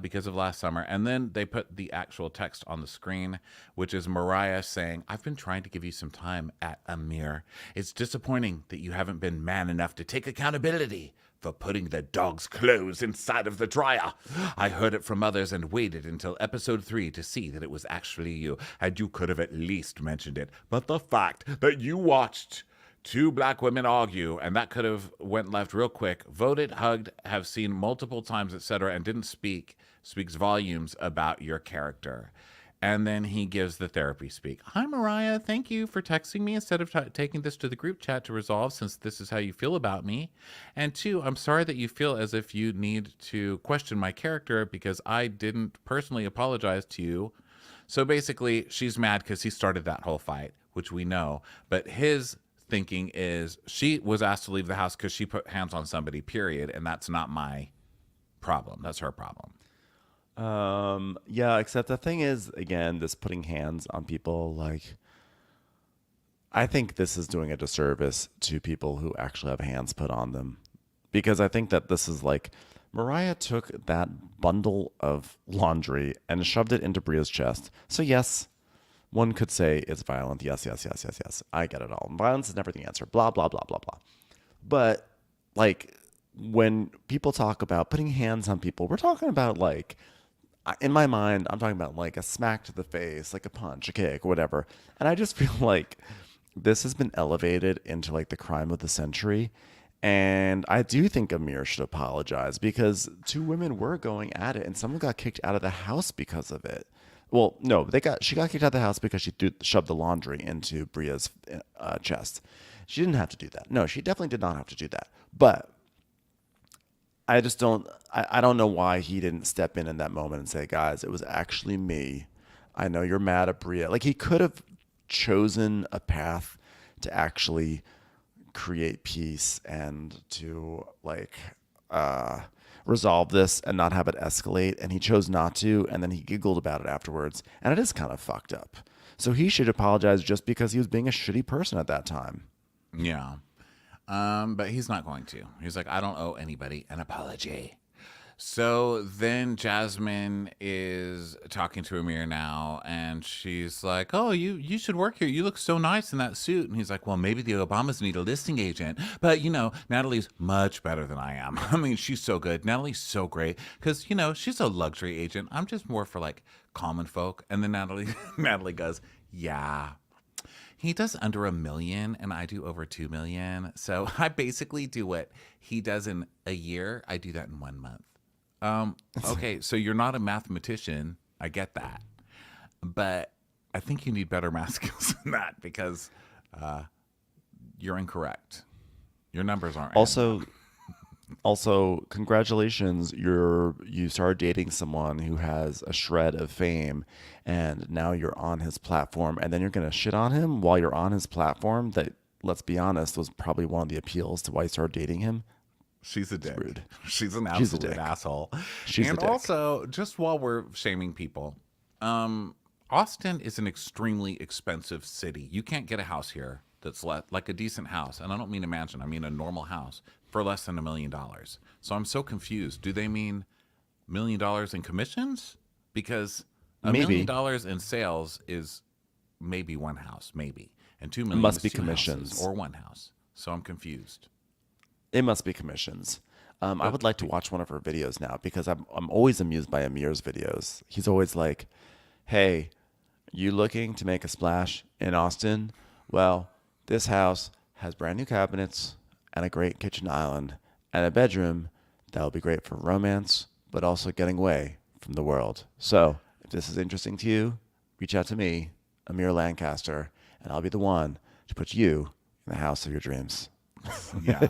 because of last summer. And then they put the actual text on the screen, which is Mariah saying, I've been trying to give you some time at Amir. It's disappointing that you haven't been man enough to take accountability for putting the dog's clothes inside of the dryer. I heard it from others and waited until episode 3 to see that it was actually you. And you could have at least mentioned it. But the fact that you watched two black women argue, and that could have went left real quick, voted, hugged, have seen multiple times, etc., and didn't speaks volumes about your character. And then he gives the therapy speak. Hi, Mariah. Thank you for texting me instead of taking this to the group chat to resolve, since this is how you feel about me. And 2, I'm sorry that you feel as if you need to question my character because I didn't personally apologize to you. So basically, she's mad because he started that whole fight, which we know. But his thinking is she was asked to leave the house because she put hands on somebody, period. And that's not my problem. That's her problem. Yeah, except the thing is, again, this putting hands on people, like, I think this is doing a disservice to people who actually have hands put on them. Because I think that this is like, Mariah took that bundle of laundry and shoved it into Bria's chest. So yes, one could say it's violent. Yes. I get it all. Violence is never the answer. Blah, blah, blah, blah, blah. But, like, when people talk about putting hands on people, we're talking about, like, in my mind, I'm talking about like a smack to the face, like a punch, a kick, whatever. And I just feel like this has been elevated into like the crime of the century. And I do think Amir should apologize because 2 women were going at it and someone got kicked out of the house because of it. Well, no, she got kicked out of the house because she shoved the laundry into Bria's chest. She didn't have to do that. No, she definitely did not have to do that. But I just don't. I don't know why he didn't step in that moment and say, "Guys, it was actually me. I know you're mad at Bria." Like he could have chosen a path to actually create peace and to like resolve this and not have it escalate. And he chose not to, and then he giggled about it afterwards. And it is kind of fucked up. So he should apologize just because he was being a shitty person at that time. Yeah. But he's not going to. He's like, I don't owe anybody an apology. So then Jasmine is talking to Amir now, and she's like, oh, you should work here. You look so nice in that suit. And he's like, well, maybe the Obamas need a listing agent. But, Natalie's much better than I am. I mean, she's so good. Natalie's so great because, she's a luxury agent. I'm just more for like common folk. And then Natalie goes, yeah. He does under $1 million and I do over 2 million. So I basically do what he does in a year. I do that in 1 month. Okay, so you're not a mathematician. I get that. But I think you need better math skills than that because you're incorrect. Your numbers aren't. Also, congratulations. You started dating someone who has a shred of fame and now you're on his platform and then you're going to shit on him while you're on his platform. That, let's be honest, was probably one of the appeals to why you started dating him. She's a dick. Rude. She's an absolute asshole. She's a dick. Also, just while we're shaming people, Austin is an extremely expensive city. You can't get a house here that's like a decent house. And I don't mean a mansion. I mean a normal house for less than $1 million. So I'm so confused. Do they mean $1 million in commissions? Because $1 million in sales is maybe one house, maybe. And 2 million must be two commissions houses or one house. So I'm confused. It must be commissions. I would like to watch one of her videos now because I'm always amused by Amir's videos. He's always like, hey, you looking to make a splash in Austin? Well, this house has brand new cabinets and a great kitchen island and a bedroom that will be great for romance, but also getting away from the world. So if this is interesting to you, reach out to me, Amir Lancaster, and I'll be the one to put you in the house of your dreams. Yeah.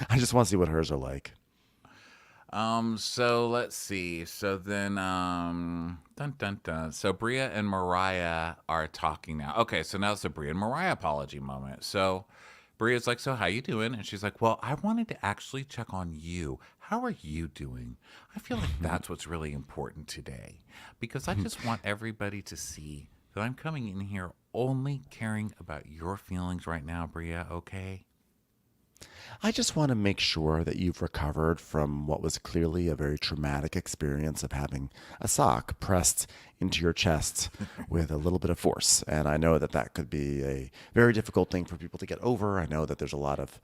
I just want to see what hers are like. So let's see. So then, dun dun dun. So Bria and Mariah are talking now. Okay, so now it's the Bria and Mariah apology moment. So Bria's like, so how you doing? And she's like, well, I wanted to actually check on you. How are you doing? I feel like that's what's really important today because I just want everybody to see that I'm coming in here only caring about your feelings right now, Bria, okay? I just want to make sure that you've recovered from what was clearly a very traumatic experience of having a sock pressed into your chest with a little bit of force. And I know that that could be a very difficult thing for people to get over. I know that there's a lot of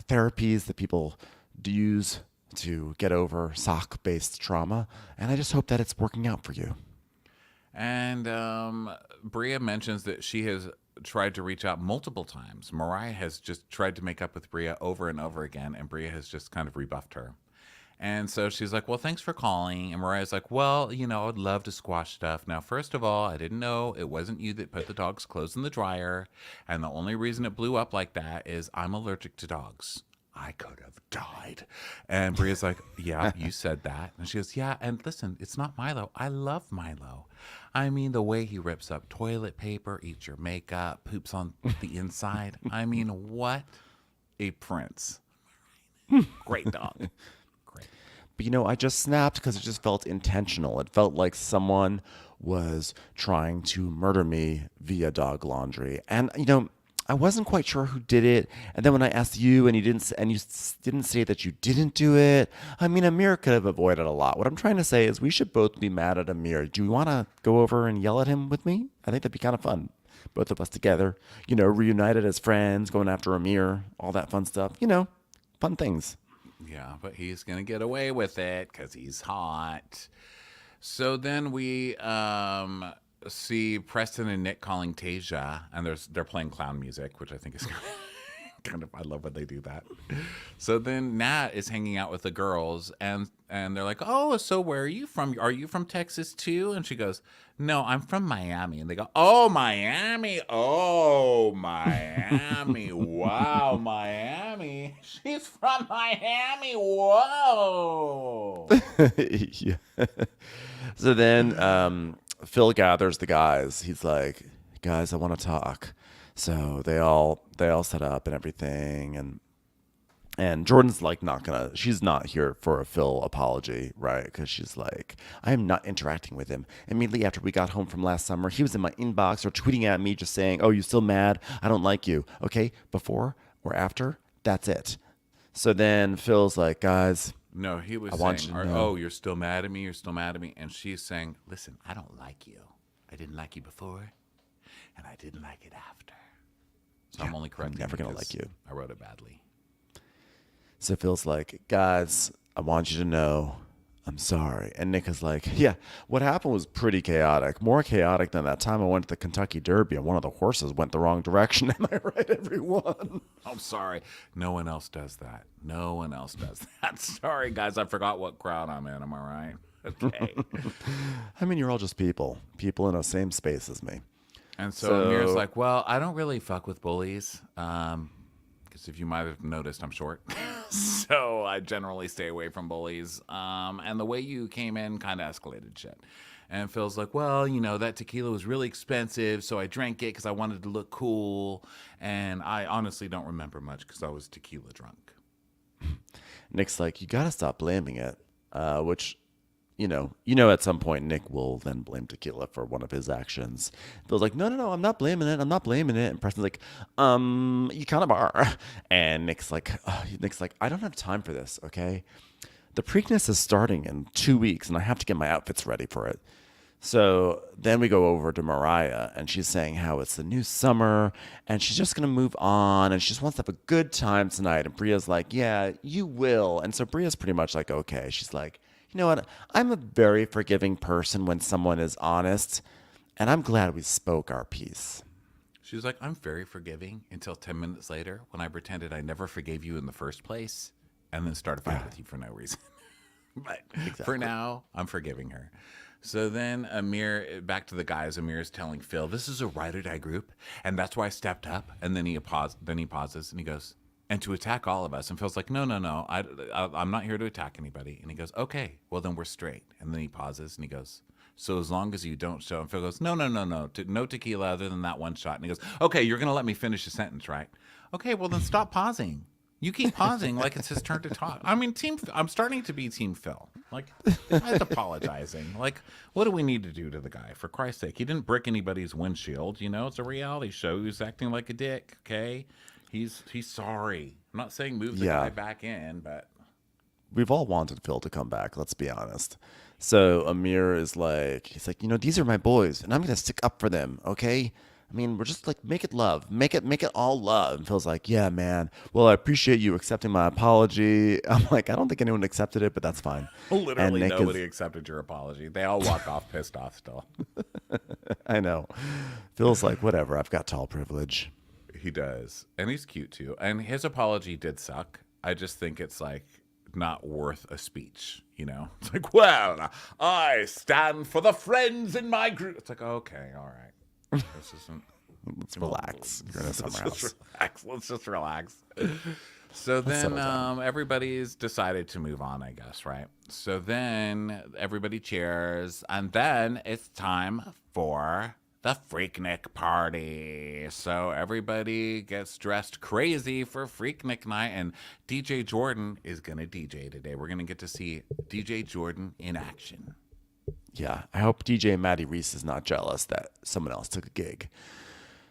therapies that people use to get over sock-based trauma. And I just hope that it's working out for you. And Bria mentions that she has tried to reach out multiple times. Mariah has just tried to make up with Bria over and over again, and Bria has just kind of rebuffed her. And so she's like, well, thanks for calling. And Mariah's like, well, I'd love to squash stuff. Now, first of all, I didn't know it wasn't you that put the dog's clothes in the dryer. And the only reason it blew up like that is I'm allergic to dogs. I could have died. And Bria's like, yeah, you said that. And she goes, yeah, and listen, it's not Milo. I love Milo. I mean, the way he rips up toilet paper, eats your makeup, poops on the inside. I mean, what a prince. Great dog. Great. But I just snapped because it just felt intentional. It felt like someone was trying to murder me via dog laundry. And, I wasn't quite sure who did it. And then when I asked you and you didn't say that you didn't do it, I mean, Amir could have avoided a lot. What I'm trying to say is we should both be mad at Amir. Do you want to go over and yell at him with me? I think that'd be kind of fun. Both of us together, reunited as friends, going after Amir, all that fun stuff, fun things. Yeah, but he's going to get away with it because he's hot. So then we see Preston and Nick calling Tasia, and they're playing clown music, which I think is I love when they do that. So then Nat is hanging out with the girls, and they're like, "Oh, so where are you from? Are you from Texas too?" And she goes, "No, I'm from Miami." And they go, "Oh, Miami! Oh, Miami! Wow, Miami! She's from Miami! Whoa!" Yeah. So then Phil gathers the guys. He's like, "Guys, I want to talk." So they all set up and everything, and Jordan's like she's not here for a Phil apology, right? Because she's like, I am not interacting with him. Immediately after we got home from last summer, he was in my inbox or tweeting at me just saying, "Oh, you still mad? I don't like you." Okay, before or after, that's it. So then Phil's like, "Guys, No, he was want saying, you to know." "Oh, you're still mad at me? You're still mad at me?" And she's saying, "Listen, I don't like you. I didn't like you before, and I didn't like it after. So I'm only correcting never gonna because like you." I wrote it badly." So Phil's like, "Guys, I want you to know I'm sorry." And Nick is like, "Yeah, what happened was pretty chaotic. More chaotic than that time I went to the Kentucky Derby and one of the horses went the wrong direction." Am I right, everyone? I'm sorry. No one else does that. No one else does that. Sorry, guys. I forgot what crowd I'm in. Am I right? Okay. I mean, you're all just people in the same space as me. And so Amir's like, "Well, I don't really fuck with bullies. Because if you might have noticed, I'm short. So I generally stay away from bullies. And the way you came in kind of escalated shit." And Phil's like, "Well, that tequila was really expensive, so I drank it because I wanted to look cool. And I honestly don't remember much because I was tequila drunk." Nick's like, "You got to stop blaming it," which, at some point Nick will then blame tequila for one of his actions. Bill's like, no, I'm not blaming it. I'm not blaming it. And Preston's like, you kind of are. And Nick's like, "I don't have time for this, okay? The Preakness is starting in 2 weeks, and I have to get my outfits ready for it." So then we go over to Mariah, and she's saying how it's the new summer, and she's just going to move on, and she just wants to have a good time tonight. And Bria's like, "Yeah, you will." And so Bria's pretty much like, okay. She's like, "You know what? I'm a very forgiving person when someone is honest, and I'm glad we spoke our piece." She was like, "I'm very forgiving," until 10 minutes later when I pretended I never forgave you in the first place and then started fighting with you for no reason. But for now, I'm forgiving her. So then back to the guys, Amir's telling Phil, "This is a ride or die group, and that's why I stepped up." And then he pauses and he goes, "And to attack all of us." And Phil's like, No, I'm not here to attack anybody." And he goes, "Okay, well then we're straight." And then he pauses and he goes, "So as long as you don't show." And Phil goes, No, no tequila other than that one shot." And he goes, "Okay, you're going to let me finish the sentence, right?" "Okay, well then stop pausing. You keep pausing like it's his turn to talk." I mean, I'm starting to be Team Phil. Like, I'm apologizing. Like, what do we need to do to the guy? For Christ's sake, he didn't brick anybody's windshield. It's a reality show. He's acting like a dick. Okay, he's sorry. I'm not saying move the guy back in, but we've all wanted Phil to come back. Let's be honest. So Amir he's like, "These are my boys, and I'm gonna stick up for them. Okay. I mean, we're just like, make it love. Make it all love." And Phil's like, "Yeah, man. Well, I appreciate you accepting my apology." I'm like, I don't think anyone accepted it, but that's fine. Literally nobody accepted your apology. They all walk off pissed off still. I know. Phil's like, "Whatever. I've got tall privilege." He does. And he's cute too. And his apology did suck. I just think it's like not worth a speech, It's like, "Well, I stand for the friends in my group." It's like, okay, all right. This isn't. Let's relax. You're in a summer house. Let's just relax. So then everybody's decided to move on, I guess, right? So then everybody cheers, and then it's time for the Freaknik party. So everybody gets dressed crazy for Freaknik night, and DJ Jordan is going to DJ today. We're going to get to see DJ Jordan in action. Yeah, I hope DJ Maddie Reese is not jealous that someone else took a gig.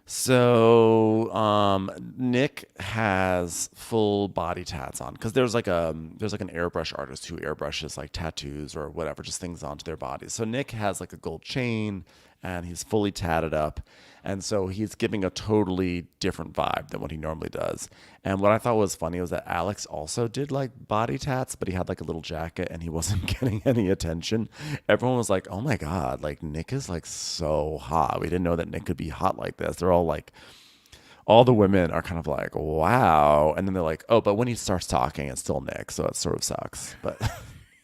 So Nick has full body tats on because there's like an airbrush artist who airbrushes like tattoos or whatever, just things onto their bodies. So Nick has like a gold chain and he's fully tatted up. And so he's giving a totally different vibe than what he normally does. And what I thought was funny was that Alex also did like body tats, but he had like a little jacket and he wasn't getting any attention. Everyone was like, "Oh my God, like Nick is like so hot. We didn't know that Nick could be hot like this." They're all all the women are kind of like, wow. And then they're like, oh, but when he starts talking, it's still Nick. So it sort of sucks. But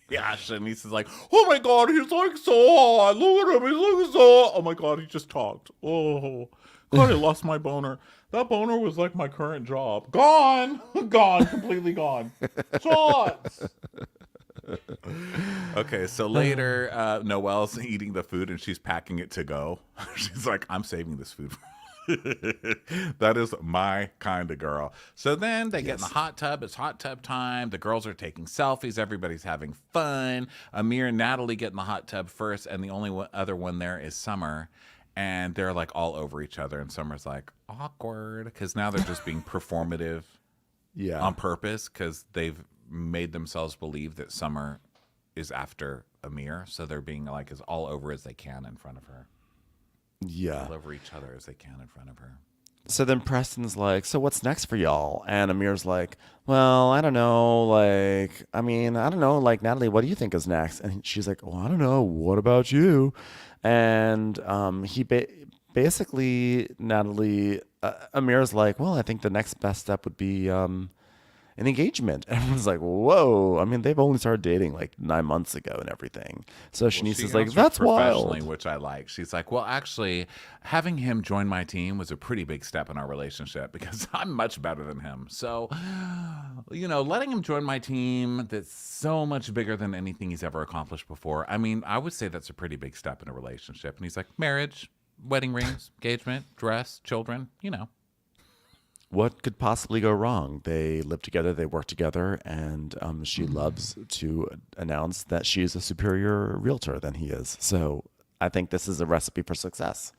Yeah, Shanice is like, oh my God, he's like so hot. Look at him, he's like so hot. Oh my God, he just talked. Oh, God, I lost my boner. That boner was like my current job. Gone, gone, completely gone. Shots. Okay, so later, Noelle's eating the food and she's packing it to go. She's like, I'm saving this food. That is my kind of girl. So then they get in the hot tub. It's hot tub time. The girls are taking selfies. Everybody's having fun. Amir and Natalie get in the hot tub first, and the only other one there is Summer. And they're like all over each other. And Summer's like, awkward. Because now they're just being performative on purpose because they've made themselves believe that Summer is after Amir. So they're being like as all over as they can in front of her. Yeah. All over each other as they can in front of her. So then Preston's like, so what's next for y'all? And Amir's like, well, I don't know. Like, I mean, I don't know. Like, Natalie, what do you think is next? And she's like, well, I don't know. What about you? And basically, Natalie, Amir's like, well, I think the next best step would be an engagement. Everyone's like, whoa. I mean, they've only started dating like 9 months ago and everything. So Shanice is like, that's wild. Which I like. She's like, well, actually, having him join my team was a pretty big step in our relationship because I'm much better than him. So, letting him join my team that's so much bigger than anything he's ever accomplished before. I mean, I would say that's a pretty big step in a relationship. And he's like, marriage, wedding rings, engagement, dress, children, What could possibly go wrong? They live together, they work together, and she loves to announce that she is a superior realtor than he is. So I think this is a recipe for success.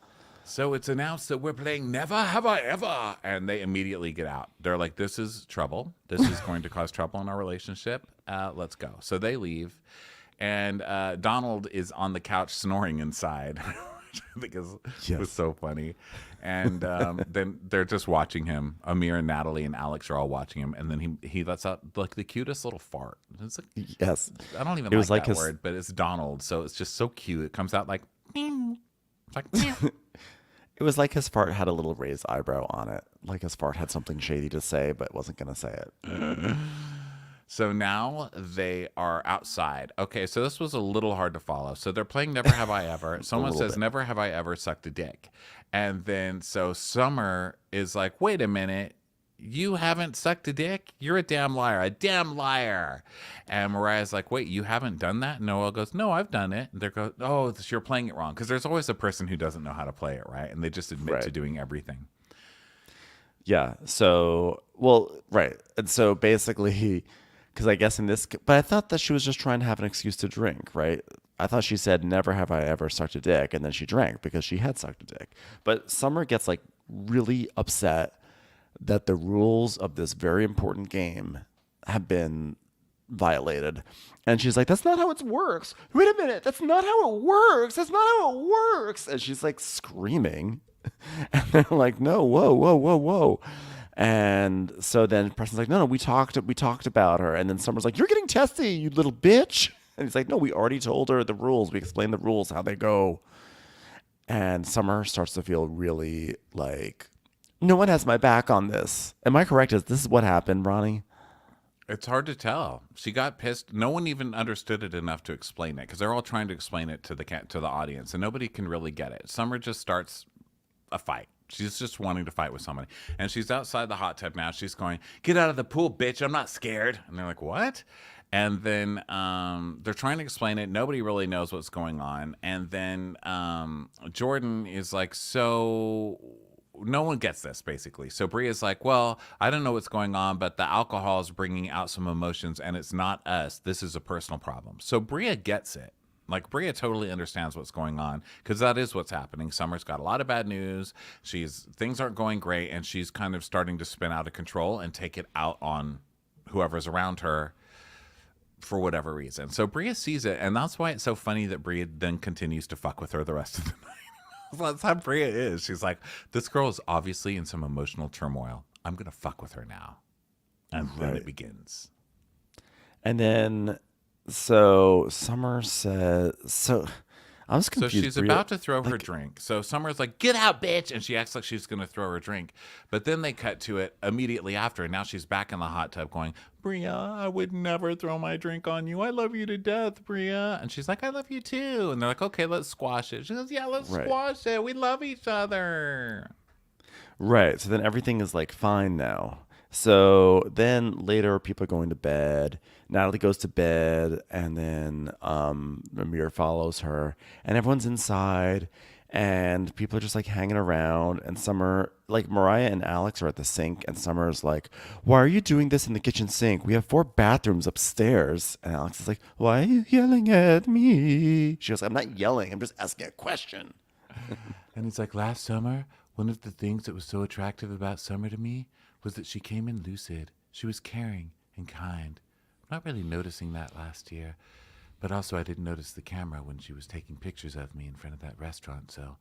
So it's announced that we're playing Never Have I Ever, and they immediately get out. They're like, this is trouble. This is going to cause trouble in our relationship. Let's go. So they leave, and Donald is on the couch snoring inside, which I think was so funny. And then they're just watching him. Amir and Natalie and Alex are all watching him. And then he lets out like the cutest little fart. It's like, yes. I don't even like that word, but it's Donald. So it's just so cute. It comes out like, it's like, it was like his fart had a little raised eyebrow on it. Like his fart had something shady to say, but wasn't going to say it. So now they are outside. Okay, so this was a little hard to follow. So they're playing Never Have I Ever. Someone says, Never have I ever sucked a dick. And then so Summer is like, wait a minute. You haven't sucked a dick? You're a damn liar. And Mariah's like, wait, you haven't done that? Noel goes, no, I've done it. And they go, oh, you're playing it wrong. Because there's always a person who doesn't know how to play it, right? And they just admit to doing everything. Yeah. So, right. And so basically because I guess but I thought that she was just trying to have an excuse to drink, right? I thought she said, never have I ever sucked a dick. And then she drank because she had sucked a dick. But Summer gets like really upset that the rules of this very important game have been violated. And she's like, that's not how it works. Wait a minute. That's not how it works. That's not how it works. And she's like screaming. And they're like, no, whoa. And so then Preston's like, no, we talked about her. And then Summer's like, you're getting testy, you little bitch. And he's like, no, we already told her the rules. We explained the rules, how they go. And Summer starts to feel really like, no one has my back on this. Am I correct? This is what happened, Ronnie? It's hard to tell. She got pissed. No one even understood it enough to explain it because they're all trying to explain it to the audience, and nobody can really get it. Summer just starts a fight. She's just wanting to fight with somebody. And she's outside the hot tub now. She's going, get out of the pool, bitch. I'm not scared. And they're like, what? And then they're trying to explain it. Nobody really knows what's going on. And then Jordan is like, so no one gets this, basically. So Bria's like, well, I don't know what's going on, but the alcohol is bringing out some emotions, and it's not us. This is a personal problem. So Bria gets it. Like, Bria totally understands what's going on because that is what's happening. Summer's got a lot of bad news. Things aren't going great, and she's kind of starting to spin out of control and take it out on whoever's around her for whatever reason. So Bria sees it, and that's why it's so funny that Bria then continues to fuck with her the rest of the night. That's how Bria is. She's like, this girl is obviously in some emotional turmoil. I'm going to fuck with her now. And then it begins. And then... So Summer says, I was So confused. she's Bria, about to throw her drink. So Summer's like, get out, bitch. And she acts like she's going to throw her drink. But then they cut to it immediately after. And now she's back in the hot tub going, Bria, I would never throw my drink on you. I love you to death, Bria. And she's like, I love you too. And they're like, okay, let's squash it. She goes, yeah, let's Right. squash it. We love each other. Right. So then everything is like fine now. So then later people are going to bed. Natalie goes to bed and then Amir follows her and everyone's inside and people are just like hanging around and Summer like Mariah and Alex are at the sink and Summer's like, why are you doing this in the kitchen sink? We have 4 bathrooms upstairs. And Alex is like, why are you yelling at me? She goes, I'm not yelling. I'm just asking a question. And he's like, last summer, one of the things that was so attractive about Summer to me was that she came in lucid. She was caring and kind. I'm not really noticing that last year. But also I didn't notice the camera when she was taking pictures of me in front of that restaurant. So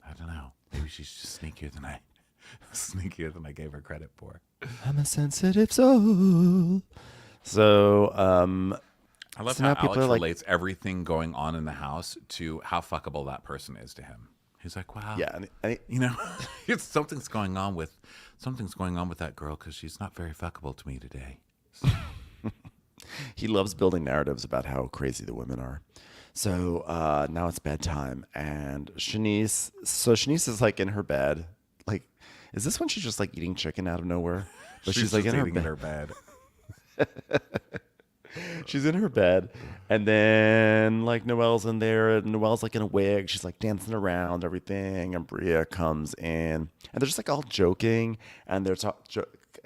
I don't know. Maybe she's just sneakier than I gave her credit for. I'm a sensitive soul. So, I love so how now people Alex are like, relates everything going on in the house to how fuckable that person is to him. He's like, wow. yeah, and You know, something's going on with that girl because she's not very fuckable to me today. he loves building narratives about how crazy the women are. So now it's bedtime, and Shanice is like in her bed. Like, is this when she's just like eating chicken out of nowhere? But she's like just in her eating in her bed. She's in her bed, and then like Noelle's in there, and Noelle's like in a wig. She's like dancing around everything, and Bria comes in, and they're just like all joking, and they're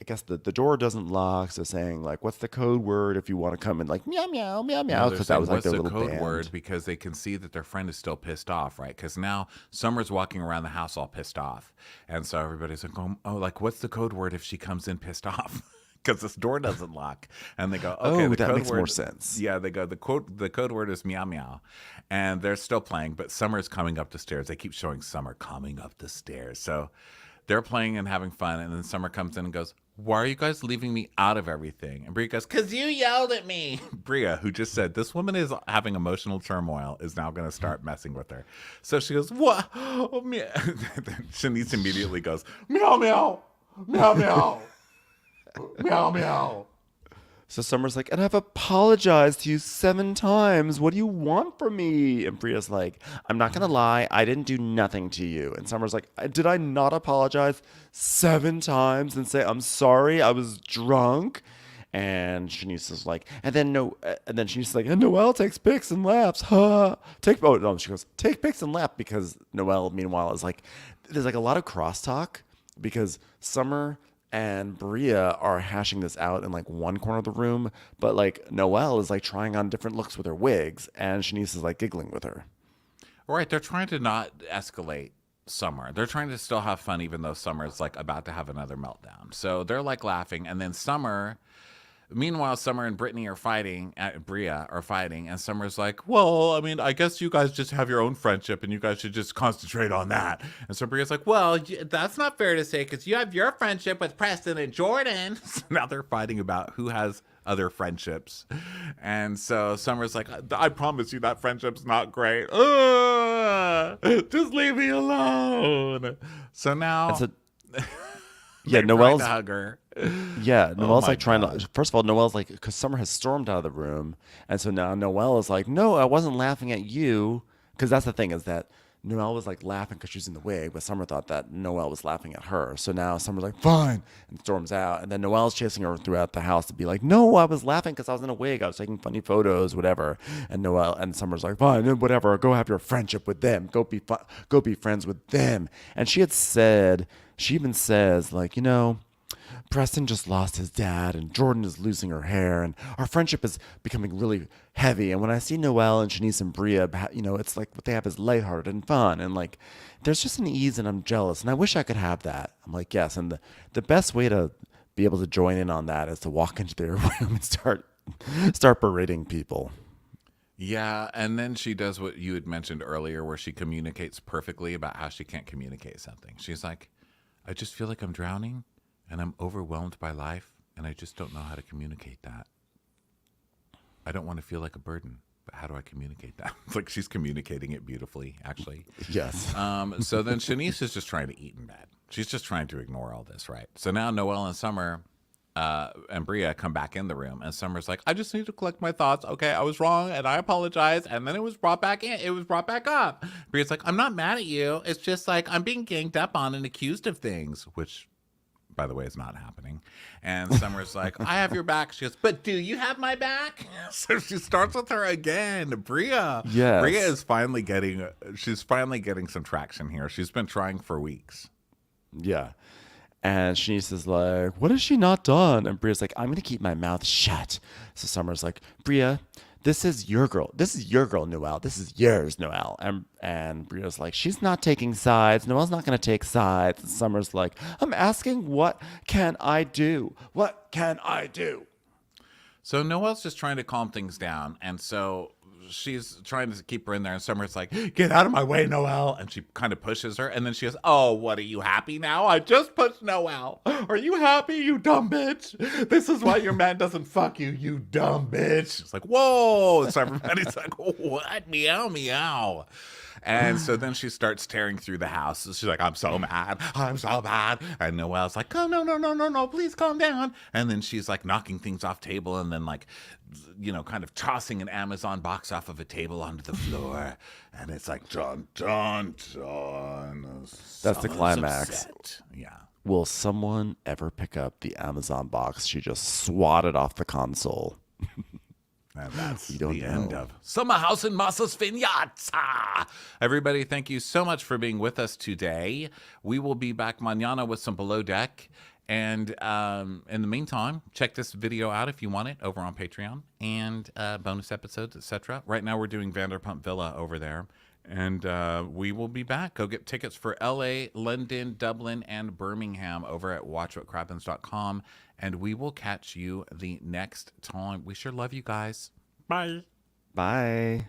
I guess the door doesn't lock, so saying like, "What's the code word if you want to come in?" Like meow meow meow meow, because that was like what's their the little code band. word because they can see that their friend is still pissed off, right? Because now Summer's walking around the house all pissed off, and so everybody's like, "Oh, like what's the code word if she comes in pissed off?" Because this door doesn't lock, and they go, "Okay, Oh, the that code makes word, more sense. Yeah, they go, the code word is meow meow, and they're still playing, but Summer's coming up the stairs. They keep showing Summer coming up the stairs, so they're playing and having fun, and then Summer comes in and goes, why are you guys leaving me out of everything? And Bria goes, because you yelled at me. Bria, who just said, this woman is having emotional turmoil, is now going to start messing with her. So she goes, what? Oh, meow. Shanice immediately goes, meow, meow, meow, meow, meow, meow. So Summer's like, and I've apologized to you 7 times. What do you want from me? And Bria's like, I'm not going to lie. I didn't do nothing to you. And Summer's like, did I not apologize 7 times and say, I'm sorry, I was drunk? And Shanice is like, and then Shanice is like, and Noelle takes pics and laughs. Huh? She goes, take pics and laugh, because Noelle, meanwhile, is like, there's like a lot of crosstalk because Summer and Bria are hashing this out in like one corner of the room, but like Noelle is like trying on different looks with her wigs, and Shanice is like giggling with her. Right, they're trying to not escalate Summer. They're trying to still have fun, even though Summer's like about to have another meltdown. So they're like laughing, and then Meanwhile, Summer and Brittany are fighting, Bria are fighting, and Summer's like, well, I mean, I guess you guys just have your own friendship, and you guys should just concentrate on that. And so Bria's like, well, that's not fair to say, because you have your friendship with Preston and Jordan. So now they're fighting about who has other friendships. And so Summer's like, I promise you that friendship's not great. Just leave me alone. So now... Yeah, Noelle's to hug her. Yeah, Noelle's like trying God. to. First of all, Noelle's like, because Summer has stormed out of the room, and so now Noelle is like, no, I wasn't laughing at you, because that's the thing, is that Noelle was like laughing because she was in the wig, but Summer thought that Noelle was laughing at her. So now Summer's like, fine, and storms out, and then Noelle's chasing her throughout the house to be like, no, I was laughing because I was in a wig, I was taking funny photos, whatever. And Summer's like, fine, whatever, go have your friendship with them, go be friends with them. And she even says like, Preston just lost his dad, and Jordan is losing her hair, and our friendship is becoming really heavy. And when I see Noelle and Shanice and Bria, it's like what they have is lighthearted and fun, and like there's just an ease, and I'm jealous, and I wish I could have that. I'm like, yes, and the best way to be able to join in on that is to walk into their room and start berating people. Yeah, and then she does what you had mentioned earlier, where she communicates perfectly about how she can't communicate something. She's like, I just feel like I'm drowning, and I'm overwhelmed by life, and I just don't know how to communicate that. I don't want to feel like a burden, How do I communicate that? It's like she's communicating it beautifully, actually. Yes. So then Shanice is just trying to eat in bed. She's just trying to ignore all this, right? So now Noelle and Summer and Bria come back in the room, and Summer's like, I just need to collect my thoughts. Okay, I was wrong, and I apologize. And then it was brought back in. It was brought back up. Bria's like, I'm not mad at you. It's just like I'm being ganged up on and accused of things, which, by the way, is not happening. And Summer's like, I have your back. She goes, but do you have my back? So she starts with her again. Bria. Yes. Bria is finally getting some traction here. She's been trying for weeks. Yeah. And Shanice is like, what has she not done? And Bria's like, I'm going to keep my mouth shut. So Summer's like, Bria, this is your girl. This is your girl, Noelle. This is yours, Noelle. And Bria's like, she's not taking sides. Noelle's not going to take sides. And Summer's like, I'm asking, what can I do? What can I do? So Noelle's just trying to calm things down. And so she's trying to keep her in there. And Summer's like, get out of my way, Noelle. And she kind of pushes her. And then she goes, oh, what, are you happy now? I just pushed Noelle. Are you happy, you dumb bitch? This is why your man doesn't fuck you, you dumb bitch. It's like, whoa. So everybody's like, what? Meow, meow. And so then she starts tearing through the house. She's like, I'm so mad. I'm so mad. And Noelle's like, oh, no, please calm down. And then she's like knocking things off table and then like, you know, kind of tossing an Amazon box off of a table onto the floor. And it's like, dun, dun, dun. That's the climax. Upset. Yeah. Will someone ever pick up the Amazon box she just swatted off the console? And that's the end of Summer House in Massa's Vineyards. Everybody, thank you so much for being with us today. We will be back mañana with some Below Deck. And in the meantime, check this video out if you want it over on Patreon and bonus episodes, etc. Right now, we're doing Vanderpump Villa over there. And we will be back. Go get tickets for LA, London, Dublin, and Birmingham over at watchwhatcrappens.com. And we will catch you the next time. We sure love you guys. Bye. Bye.